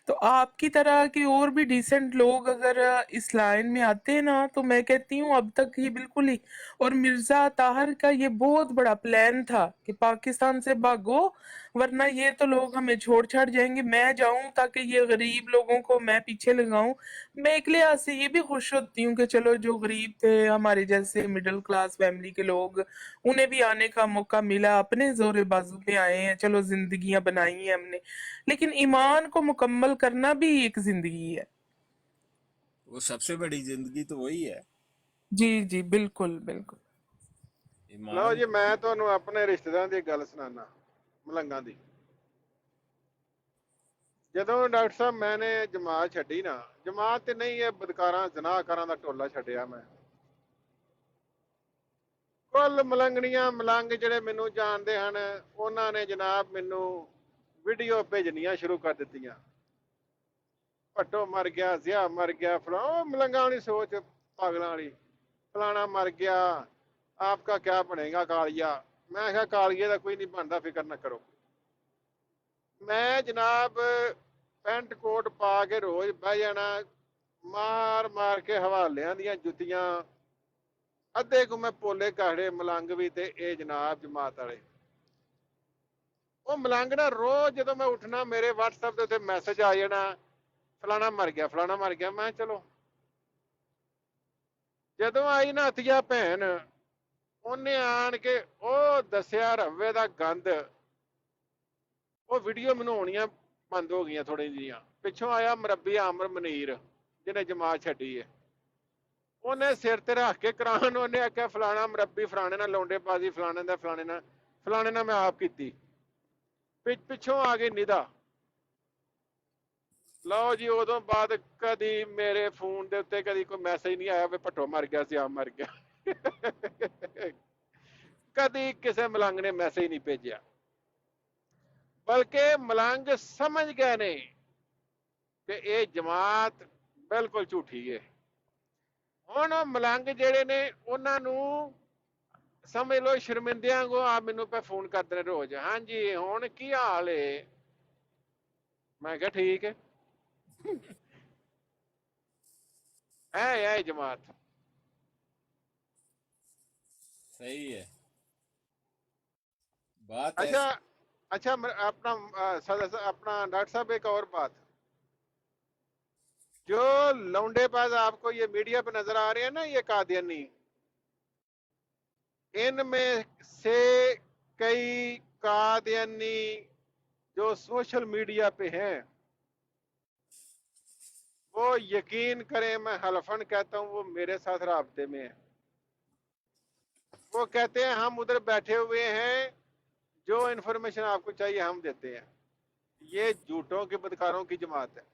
تو آپ کی طرح کے اور بھی ڈیسنٹ لوگ اگر اس لائن میں آتے ہیں نا، تو میں کہتی ہوں اب تک یہ بالکل ہی. اور مرزا طاہر کا یہ بہت بڑا پلان تھا کہ پاکستان سے بھاگو، ورنہ یہ تو لوگ ہمیں چھوڑ چھاڑ جائیں گے. میں جاؤں تاکہ یہ غریب لوگوں کو میں پیچھے لگاؤں. میں ایک لحاظ سے یہ بھی خوش ہوتی ہوں کہ چلو جو غریب تھے ہمارے جیسے مڈل کلاس فیملی کے لوگ، انہیں بھی آنے کا موقع ملا. اپنے زور بازو پہ آئے ہیں، چلو زندگیاں بنائی ہیں ہم نے، لیکن ایمان کو مکمل کرنا بھی ایک زندگی ہے.
وہ سب سے بڑی زندگی تو وہی ہے،
جی جی بالکل بالکل.
ਲਓ
ایمان.
ਜੀ ਮੈਂ ਤੁਹਾਨੂੰ ਆਪਣੇ ਰਿਸ਼ਤੇਦਾਰਾਂ ਦੀ ਗੱਲ ਸੁਣਾਉਣਾ, ਮਲੰਗਾਂ ਦੀ. ਜਦੋਂ ਡਾਕਟਰ ਸਾਹਿਬ ਮੈਨੇ ਜਮਾਤ ਛੱਡੀ ਨਾ, ਜਮਾਤ ਤੇ ਨਹੀਂ, ਇਹ ਬਦਕਾਰਾਂ ਜ਼ਨਾਕਾਰਾਂ ਦਾ ਟੋਲਾ ਛੱਡਿਆ ਮੈਂ. ਕੁੱਲ ਮਲੰਗਣੀਆਂ ਮਲੰਗ ਜਿਹੜੇ ਮੈਨੂੰ ਜਾਣਦੇ ਹਨ, ਉਹਨਾਂ ਨੇ ਜਨਾਬ ਮੈਨੂੰ ਵੀਡੀਓ ਭੇਜਣੀਆਂ ਸ਼ੁਰੂ ਕਰ ਦਿੱਤੀਆਂ। ਭੱਟੋ ਮਰ ਗਿਆ, ਜ਼ਿਆ ਮਰ ਗਿਆ, ਉਹ ਮਲੰਗਾਂ ਵਾਲੀ ਸੋਚ ਪਾਗਲਾਂ ਵਾਲੀ, ਫਲਾਣਾ ਮਰ ਗਿਆ, ਆਪਕਾ ਕਿਆ ਬਣੇਗਾ ਕਾਲੀਆ। ਮੈਂ ਕਿਹਾ ਕਾਲੀਏ ਦਾ ਕੋਈ ਨਹੀਂ ਬਣਦਾ, ਫਿਕਰ ਨਾ ਕਰੋ। ਮੈਂ ਜਨਾਬ ਪੈਂਟ ਕੋਟ ਪਾ ਕੇ ਰੋਜ਼ ਬਹਿ ਜਾਣਾ, ਮਾਰ ਮਾਰ ਕੇ ਹਵਾਲਿਆਂ ਦੀਆਂ ਜੁੱਤੀਆਂ। ਅੱਧੇ ਕੁ ਮੈਂ ਪੋਲੇ ਕਾੜੇ ਮਲੰਗ ਵੀ ਤੇ ਇਹ ਜਨਾਬ ਜਮਾਤ ਵਾਲੇ। ਉਹ ਮਲੰਗ ਨਾ ਰੋਜ਼ ਜਦੋਂ ਮੈਂ ਉੱਠਣਾ ਮੇਰੇ WhatsApp ਦੇ ਉੱਤੇ ਮੈਸੇਜ ਆ ਜਾਣਾ, ਫਲਾਣਾ ਮਰ ਗਿਆ, ਫਲਾਣਾ ਮਰ ਗਿਆ। ਮੈਂ ਚਲੋ, ਜਦੋਂ ਆਈ ਨਾ ਅਤੀਆ ਭੈਣ, ਉਹਨੇ ਆਣ ਕੇ ਉਹ ਦੱਸਿਆ ਰਵੇ ਦਾ ਗੰਦ। ਉਹ ਵੀਡੀਓ ਮੈਨੂੰ ਆਉਣੀਆਂ ਬੰਦ ਹੋ ਗਈਆਂ ਥੋੜ੍ਹੀਆਂ ਜਿਹੀਆਂ। ਪਿੱਛੋਂ ਆਇਆ ਮਰੱਬੀ ਆਮਰ ਮਨੀਰ, ਜਿਹਨੇ ਜਮਾਤ ਛੱਡੀ ਹੈ। ਉਹਨੇ ਸਿਰ ਤੇ ਰੱਖ ਕੇ ਕੁਰਾਨ, ਉਹਨੇ ਆਖਿਆ ਫਲਾਣਾ ਮਰੱਬੀ ਫਲਾਣੇ ਨਾਲ ਲੌਂਡੇ ਬਾਜ਼ੀ, ਫਲਾਣੇ ਦਾ ਫਲਾਣੇ ਨਾਲ ਮੈਂ ਆਪ ਕੀਤੀ। ਪਿੱਛੋਂ ਆ ਗਈ ਨਿਦਾ। ਲਓ ਜੀ, ਉਦੋਂ ਬਾਅਦ ਕਦੀ ਮੇਰੇ ਫੋਨ ਦੇ ਉੱਤੇ ਕਦੀ ਕੋਈ ਮੈਸੇਜ ਨਹੀਂ ਆਇਆ ਵੀ ਭੱਟੋ ਮਰ ਗਿਆ, ਸਿਆ ਮਰ ਗਿਆ। ਕਦੀ ਕਿਸੇ ਮਲੰਗ ਨੇ ਮੈਸੇਜ ਨਹੀਂ ਭੇਜਿਆ, ਬਲਕਿ ਮਲੰਗ ਸਮਝ ਗਏ ਨੇ ਕਿ ਇਹ ਜਮਾਤ ਬਿਲਕੁਲ ਝੂਠੀ ਹੈ। ਹੁਣ ਮਲੰਗ ਜਿਹੜੇ ਨੇ ਉਹਨਾਂ ਨੂੰ ਸਮਝ ਲਓ ਸ਼ਰਮਿੰਦਿਆਂ ਕੋ ਆ ਮੈਨੂੰ ਪੈ ਫੋਨ ਕਰਦੇ ਨੇ ਰੋਜ਼, ਹਾਂਜੀ ਹੁਣ ਕੀ ਹਾਲ ਹੈ। ਮੈਂ ਕਿਹਾ ਠੀਕ ਹੈ। है जमात
सही है बात
अच्छा। अच्छा अपना अपना डॉक्टर साहब एक और बात, जो लौंडेबाज आपको ये मीडिया पे नजर आ रहे हैं ना, ये कादियानी, इनमें से कई कादियानी जो सोशल मीडिया पे हैं, वो यकीन करें, मैं हलफन कहता हूं, वो मेरे साथ राब्ते में है। वो कहते हैं हम उधर बैठे हुए हैं, जो इन्फॉर्मेशन आपको चाहिए हम देते हैं। ये झूठों के बदकारों की जमात है।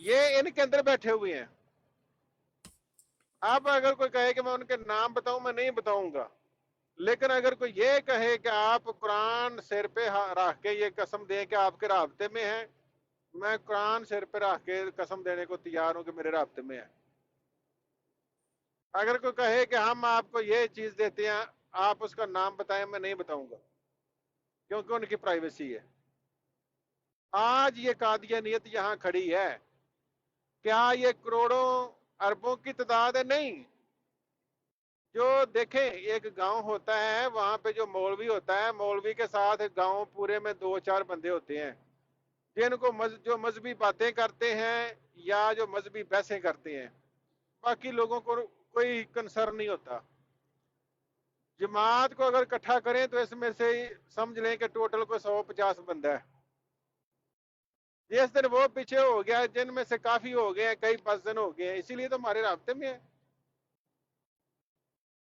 ये इनके अंदर बैठे हुए हैं। आप अगर कोई कहे कि मैं उनके नाम बताऊं, मैं नहीं बताऊंगा, लेकिन अगर कोई ये कहे कि आप कुरान सिर पे रख के ये कसम दें कि आपके राब्ते में है, मैं कुरान सिर पे रख के कसम देने को तैयार हूं कि मेरे राब्ते में है। अगर कोई कहे कि हम आपको ये चीज देते हैं, आप उसका नाम बताएं, मैं नहीं बताऊंगा, क्योंकि उनकी प्राइवेसी है। आज ये कादियानियत यहां खड़ी है, क्या ये करोड़ों अरबों की तादाद है? नहीं। जो देखें, एक गांव होता है, वहां पे जो मौलवी होता है, मौलवी के साथ गांव पूरे में 2-4 बंदे होते हैं, जिनको जो मजहबी बातें करते हैं या जो मजहबी बहसें करते हैं। बाकी लोगों को कोई कंसर्न नहीं होता। जमात को अगर इकट्ठा करें तो इसमें से समझ लें कि टोटल को 150 बंदा है। जिस दिन वो पीछे हो गया, जिनमें से काफी हो गए हैं, कई 5 दिन हो गए हैं, इसीलिए तो हमारे रास्ते में है।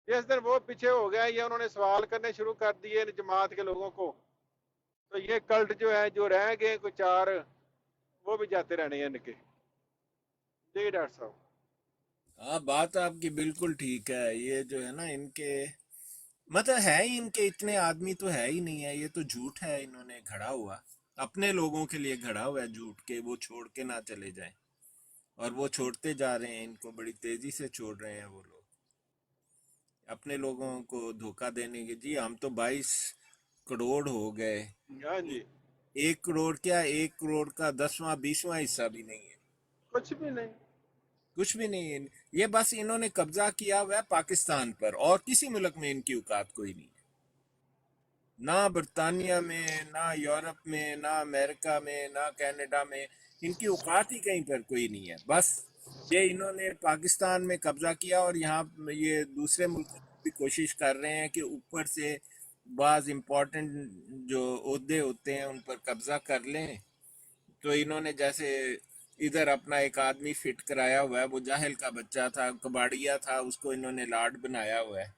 जिस दिन वो पीछे हो गया, ये उन्होंने सवाल करने शुरू कर दिए जमात के लोगों को, तो ये कल्ट जो है, जो रह गए कुछ 4, वो भी जाते रहने हैं इनके। जी डॉक्टर साहब।
हाँ बात आपकी बिल्कुल ठीक है। ये जो है ना, इनके मतलब है ही, इनके इतने आदमी तो है ही नहीं है। ये तो झूठ है, इन्होंने घड़ा हुआ, अपने लोगों के लिए घड़ा हुआ है झूठ के, वो छोड़ के ना चले जाएं। और वो छोड़ते जा रहे हैं, इनको बड़ी तेजी से छोड़ रहे हैं वो लोग, अपने लोगों को धोखा देने के। जी हम तो 22 करोड़ हो गए।
हाँ जी।
1 करोड़ क्या, 1 करोड़ का 10वां 20वां हिस्सा भी नहीं है,
कुछ भी नहीं,
कुछ भी नहीं है। ये बस इन्होंने कब्जा किया हुआ है पाकिस्तान पर, और किसी मुल्क में इनकी औकात कोई नहीं है। ना बरतानिया में, ना यूरोप में, ना अमेरिका में, ना कनाडा में, इनकी औकात ही कहीं पर कोई नहीं है। बस ये इन्होंने पाकिस्तान में कब्जा किया, और यहाँ ये दूसरे मुल्कों में भी कोशिश कर रहे हैं कि ऊपर से बाज इम्पोर्टेंट जो ओहदे होते हैं उन पर कब्जा कर लें। तो इन्होंने जैसे इधर अपना एक आदमी फिट कराया हुआ है, वो जाहिल का बच्चा था, कबाड़िया था, उसको इन्होंने लाड बनाया हुआ है।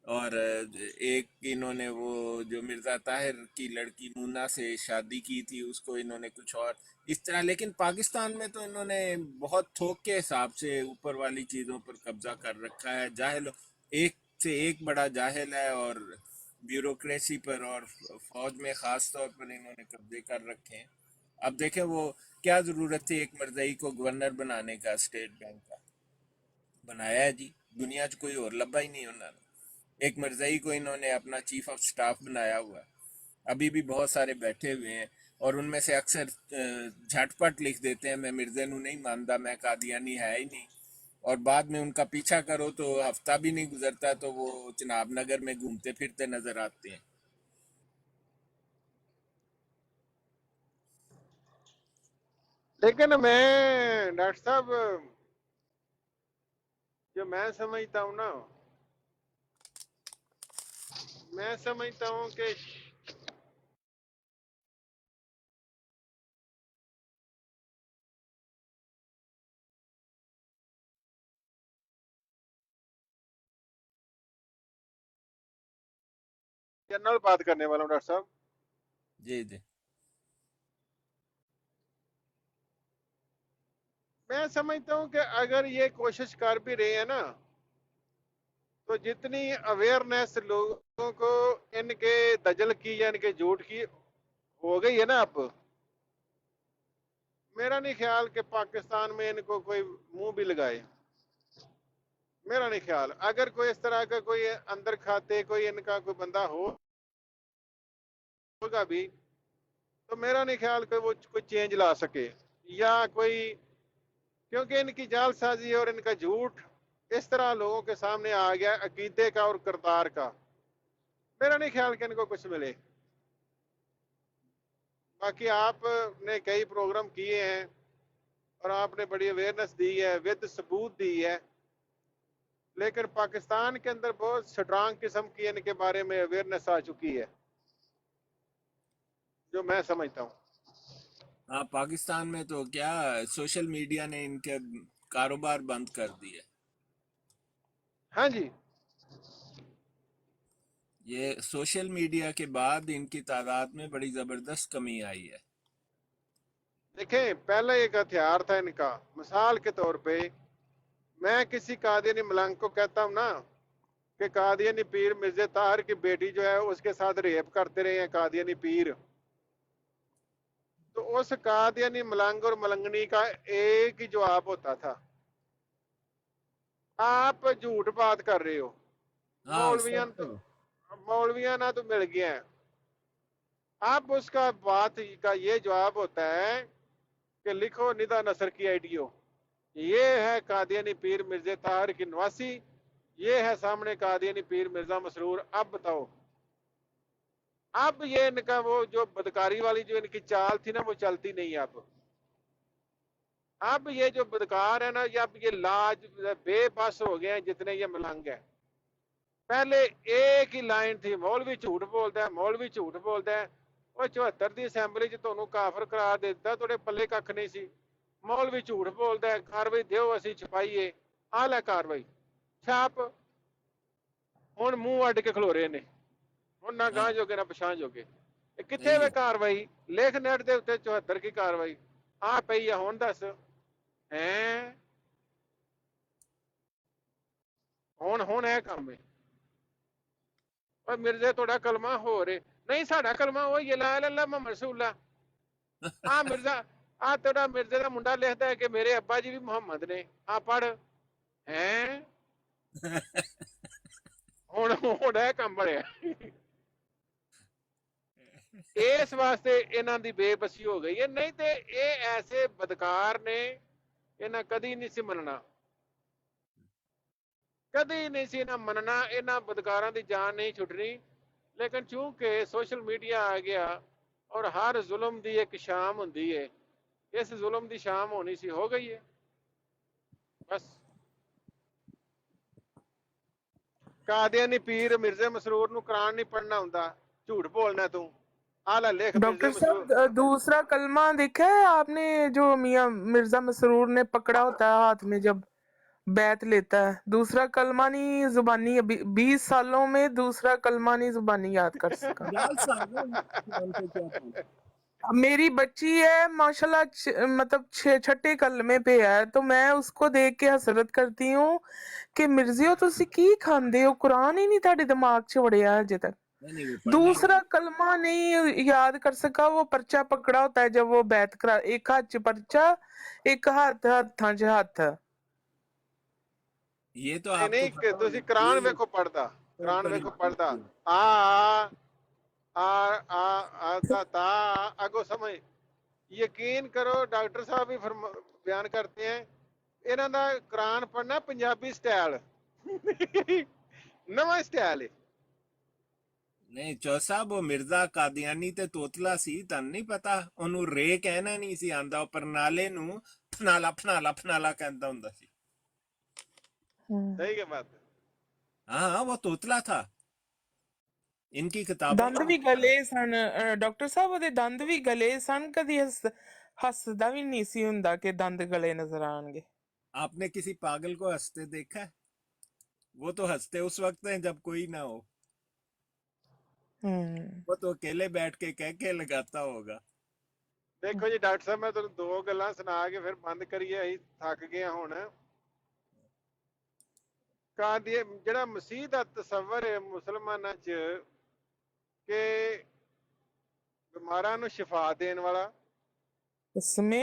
اور ایک انہوں نے وہ جو مرزا طاہر کی لڑکی مونا سے شادی کی تھی اس کو انہوں نے کچھ اور اس طرح. لیکن پاکستان میں تو انہوں نے بہت تھوک کے حساب سے اوپر والی چیزوں پر قبضہ کر رکھا ہے. جاہل ایک سے ایک بڑا جاہل ہے، اور بیوروکریسی پر اور فوج میں خاص طور پر انہوں نے قبضے کر رکھے ہیں. اب دیکھیں وہ کیا ضرورت تھی ایک مرزائی کو گورنر بنانے کا، اسٹیٹ بینک کا بنایا ہے جی. دنیا 'چ کوئی اور لبا ہی نہیں انہوں نے. ایک مرزائی کو انہوں نے اپنا چیف آف سٹاف بنایا ہوا ہے. ابھی بھی بہت سارے بیٹھے ہوئے ہیں، اور ان میں سے اکثر جھٹ پٹ لکھ دیتے ہیں میں مرزے نو نہیں مانتا، میں قادیانی ہے ہی نہیں. اور بعد میں ان کا پیچھا کرو تو ہفتہ بھی نہیں گزرتا تو وہ چناب نگر میں گھومتے پھرتے نظر آتے ہیں.
لیکن میں ڈاکٹر صاحب جو میں سمجھتا ہوں نا، میں سمجھتا ہوں کہ جنرل بات کرنے والا ہوں ڈاکٹر صاحب.
جی جی
میں سمجھتا ہوں کہ اگر یہ کوشش کر بھی رہے ہیں نا، تو جتنی اویئرنیس لوگوں کو ان کے دجل کی یا ان کے جھوٹ کی ہو گئی ہے نا اب، میرا نہیں خیال کہ پاکستان میں ان کو کوئی منہ بھی لگائے. میرا نہیں خیال. اگر کوئی اس طرح کا کوئی اندر کھاتے کوئی ان کا کوئی بندہ ہوگا بھی، تو میرا نہیں خیال کہ وہ کوئی چینج لا سکے یا کوئی، کیونکہ ان کی جال سازی اور ان کا جھوٹ اس طرح لوگوں کے سامنے آ گیا عقیدے کا اور کردار کا. میرا نہیں خیال کہ ان کو کچھ ملے. باقی آپ نے کئی پروگرام کیے ہیں اور آپ نے بڑی اویئرنیس دی ہے، ود ثبوت دی ہے، لیکن پاکستان کے اندر بہت سٹرانگ قسم کی ان کے بارے میں اویئرنیس آ چکی ہے جو میں سمجھتا ہوں.
ہاں، پاکستان میں تو کیا سوشل میڈیا نے ان کے کاروبار بند کر دیے.
ہاں جی.
یہ سوشل میڈیا کے بعد ان کی تعداد میں بڑی زبردست کمی آئی ہے.
دیکھیں پہلے ایک ہتھیار تھا ان کا. مثال کے طور پہ میں کسی قادیانی ملنگ کو کہتا ہوں نا کہ قادیانی پیر مرزا طاہر کی بیٹی جو ہے اس کے ساتھ ریپ کرتے رہے ہیں قادیانی پیر، تو اس قادیانی ملنگ اور ملنگنی کا ایک ہی جواب ہوتا تھا، آپ جھوٹ بات کر رہے ہو.
ہاں
مولویاں
سب
تو
کو.
مولویاں نہ تو مل گیا ہے. اب اس کا بات کا یہ جواب ہوتا ہے کہ لکھو ندا نصر کی آئیڈیو، یہ ہے قادیانی پیر مرزا طاہر کی نواسی، یہ ہے سامنے قادیانی پیر مرزا مسرور. اب بتاؤ، اب یہ ان کا وہ جو بدکاری والی جو ان کی چال تھی نا وہ چلتی نہیں. اب یہ جو بدکار ہے نا، اب یہ لاج بے بس ہو گئے ہیں جتنے یہ ملنگ ہیں. پہلے ایک ہی لائن تھی، مولوی جھوٹ بولتا ہے، مولوی جھوٹ بولتا ہے. وہ 74 دی اسمبلی چ تمہیں کافر قرار دے دیتا، تھوڑے پلے کھ نہیں سی. مولوی جھوٹ بولتا ہے، کاروائی دیو اسی چھپائیے، آ لے کاروائی چھاپ. ہوں منہ اڈ کے کھلو رہے نے، ہوں نہ
ہاں
گاہ جوگے نہ پچھاں جوگے. کتنے
صحیح
وے
ہے.
کاروائی لکھ نیٹ دے اتنے 74 کی کاروائی آ پئی ہے. ہوں دس ہوں ہے کام ہے. اور مرزے تھوڑا کلمہ ہو رہے نہیں، ساڈا کلمہ وہ یہ لا الہ الا اللہ محمد رسول اللہ. آ مرزا آ تیرا مرزے کا منڈا لکھتا ہے کہ میرے ابا جی بھی محمد نے، آ پڑھ. ہوں ہے کام بڑے. اس واسطے انہوں دی بے بسی ہو گئی ہے. نہیں تے اے ایسے بدکار نے انہیں کدی نہیں سی مننا، کدی نہیں سی انہیں مننا. انہیں بدکاراں دی جان نہیں چھٹنی. لیکن چونکہ سوشل میڈیا آ گیا اور ہر ظلم دی ایک شام ہوندی ہے، اس ظلم دی شام ہونی سی ہو گئی ہے بس. قادیانی پیر مرزا مسرور نو قرآن نہیں پڑھنا ہوندا، جھوٹ بولنا تو آلہ لکھ مرزا
ڈاکٹر
مسرور.
صاحب دوسرا کلمہ دیکھا ہے آپ نے جو میاں مرزا مسرور نے پکڑا ہوتا ہے ہاتھ میں جب बैत लेता है, दूसरा कलमा नहीं जुबानी, अभी 20 सालों में दूसरा कलमा नहीं जुबानी याद कर सका।
जाल साजों नाम से क्या था?
अब मेरी बच्ची है माशाल्लाह, मतलब 6 कलमे पे है, तो मैं उसको देख के हसरत करती हूँ कि मिर्जियो तुसी की खांदे हो, कुरान ही नहीं ਤੁਹਾਡੇ दिमाग 'ਚ वड़िया अजे तक।
नहीं वो पढ़ना
दूसरा कलमा नहीं याद कर सका, वो पर्चा पकड़ा होता है जब वो बैत करा, एक हाथ 'ਚ पर्चा, एक हत्थां 'ਚ हत्थ।
ये तो
ਨਹੀਂ
आपको
ਨਹੀਂ
पता
ਤੁਸੀਂ
होना
ਕੁਰਾਨ
चाहिए।
ਵੇਖੋ ਪੜਦਾ,
तो
ਕੁਰਾਨ ਵੇਖੋ
करीब
ਪੜਦਾ। ਆ ਆ ता आगो समझ। यकीन करो डॉक्टर साहब भी बयान करते हैं, ਇਹਨਾਂ ਦਾ ਕੁਰਾਨ ਪੜਨਾ ਪੰਜਾਬੀ ਸਟਾਈਲ ਨਵਾਂ ਸਟਾਈਲ ਹੈ।
नहीं चौ साहब वो मिर्जा कादियानी ते तोतला सी, तन नहीं पता ओनू रे कहना नहीं सी आंदा, पर नाले नू फनाला फनाला फनाला कहंदा हुंदा सी।
सही के बात है।
हाँ हाँ वो तोतला था। इनकी किताबों
ਦੰਦ
में
ਵੀ ਗਲੇ ਸਨ, ਡਾਕਟਰ ਸਾਹਿਬ ਉਹਦੇ ਦੰਦ ਵੀ ਗਲੇ ਸਨ, ਕਦੀ ਹੱਸਦਾ ਵੀ ਨਹੀਂ ਸੀ ਹੁੰਦਾ ਕਿ ਦੰਦ ਗਲੇ ਨਜ਼ਰ ਆਣਗੇ।
आपने किसी पागल को हंसते देखा है? वो तो हंसते उस वक्त हैं जब कोई ना हो। वो तो अकेले बैठ के कह के लगाता होगा।
ਦੇਖੋ ਜੀ ਡਾਕਟਰ ਸਾਹਿਬ, ਮੈਂ ਤੁਹਾਨੂੰ ਦੋ ਗੱਲਾਂ ਸੁਣਾ ਕੇ ਫਿਰ ਬੰਦ ਕਰੀਏ, ਅਸੀਂ ਥੱਕ ਗਏ ਹਾਂ ਹੁਣ। ਕਾਦੀ ਜਿਹੜਾ ਮਸੀਹ ਦਾ ਤਸੱਵਰ ਹੈ ਮੁਸਲਮਾਨਾਂ 'ਚ ਕਿ ਬਿਮਾਰਾਂ ਨੂੰ ਸ਼ਿਫਾ ਦੇਣ ਵਾਲਾ,
ਉਸਮੇ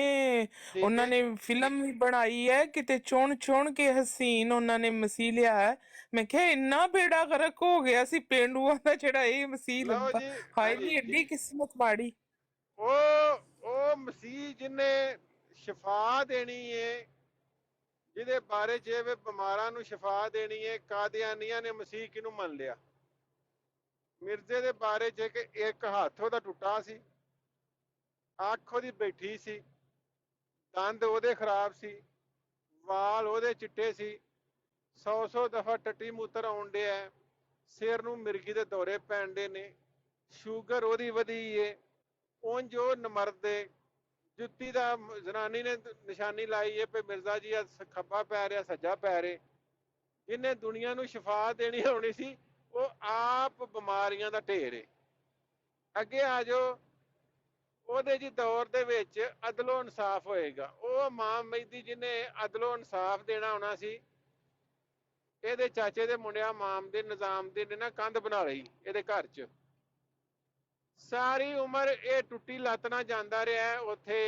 ਠੀਕ
ਉਹਨਾਂ
ਹੈ।
ਨੇ ਫਿਲਮ ਵੀ ਬਣਾਈ ਹੈ, ਕਿਤੇ ਚੁਣ ਚੁਣ ਕੇ ਹਸੀਨ ਉਹਨਾਂ ਨੇ ਮਸੀਹ ਲਿਆ ਹੈ। ਮੈਂ ਕਿਹਾ ਇੰਨਾ ਬੇੜਾ ਗਰਕ ਹੋ ਗਿਆ ਸੀ ਪੇਂਡੂਆਂ ਦਾ ਜਿਹੜਾ ਇਹ ਮਸੀਹ
ਲਓ
ਲੱਭਾ।
ਜੀ,
ਹਾਏ
ਹਾਂਜੀ
ਨੀ ਐਡੀ ਕਿਸਮਤ ਮਾੜੀ।
ਉਹ ਮਸੀਹ ਜਿਹਨੇ ਸ਼ਿਫਾ ਦੇਣੀ ਹੈ, ਜਿਹਦੇ ਬਾਰੇ ਜੇ ਬਿਮਾਰਾਂ ਨੂੰ ਸ਼ਿਫਾ ਦੇਣੀ ਹੈ, ਕਾਦੀਆਨੀਆਂ ਨੇ ਮਸੀਹ ਕਿਹਨੂੰ ਮੰਨ ਲਿਆ? ਮਿਰਜ਼ੇ ਦੇ ਬਾਰੇ 'ਚ ਕਿ ਇੱਕ ਹੱਥ ਉਹਦਾ ਟੁੱਟਾ ਸੀ, ਅੱਖ ਉਹਦੀ ਬੈਠੀ ਸੀ, ਦੰਦ ਉਹਦੇ ਖਰਾਬ ਸੀ, ਵਾਲ ਉਹਦੇ ਚਿੱਟੇ ਸੀ, 100 ਦਫਾ ਟੱਟੀ ਮੂਤਰ ਆਉਣ ਡਿਆ, ਸਿਰ ਨੂੰ ਮਿਰਗੀ ਦੇ ਦੌਰੇ ਪੈਣ ਡੇ ਨੇ, ਸ਼ੂਗਰ ਉਹਦੀ ਵਧੀ ਏ, ਉਂਝ ਉਹ ਨਮਰਦੇ, ਜੁੱਤੀ ਦਾ ਜ਼ਨਾਨੀ ਨੇ ਨਿਸ਼ਾਨੀ ਲਾਈ ਏ ਵੀ ਮਿਰਜ਼ਾ ਜੀ ਆ ਖੱਬਾ ਪੈ ਰਿਹਾ ਸੱਜਾ ਪੈ ਰਿਹਾ। ਜਿਹਨੇ ਦੁਨੀਆ ਨੂੰ ਸ਼ਿਫਾ ਦੇਣੀ ਹੋਣੀ ਸੀ, ਉਹ ਆਪ ਬਿਮਾਰੀਆਂ ਦਾ ਢੇਰ ਏ। ਅੱਗੇ ਆ ਜਾਓ, ਉਹਦੇ ਜੀ ਦੌਰ ਦੇ ਵਿੱਚ ਅਦਲੋ ਇਨਸਾਫ ਹੋਏਗਾ। ਉਹ ਇਮਾਮ ਮਹਿਦੀ ਜਿਹਨੇ ਅਦਲੋ ਇਨਸਾਫ ਦੇਣਾ ਹੋਣਾ ਸੀ, ਇਹਦੇ ਚਾਚੇ ਦੇ ਮੁੰਡਿਆਂ ਇਮਾਮ ਦੇ ਨਿਜ਼ਾਮ ਦੇ ਨੇ ਨਾ ਕੰਧ ਬਣਾ ਲਈ ਇਹਦੇ ਘਰ 'ਚ। ਸਾਰੀ ਉਮਰ ਇਹ ਟੁੱਟੀ ਲੱਤ ਨਾਲ ਜਾਂਦਾ ਰਿਹਾ ਉੱਥੇ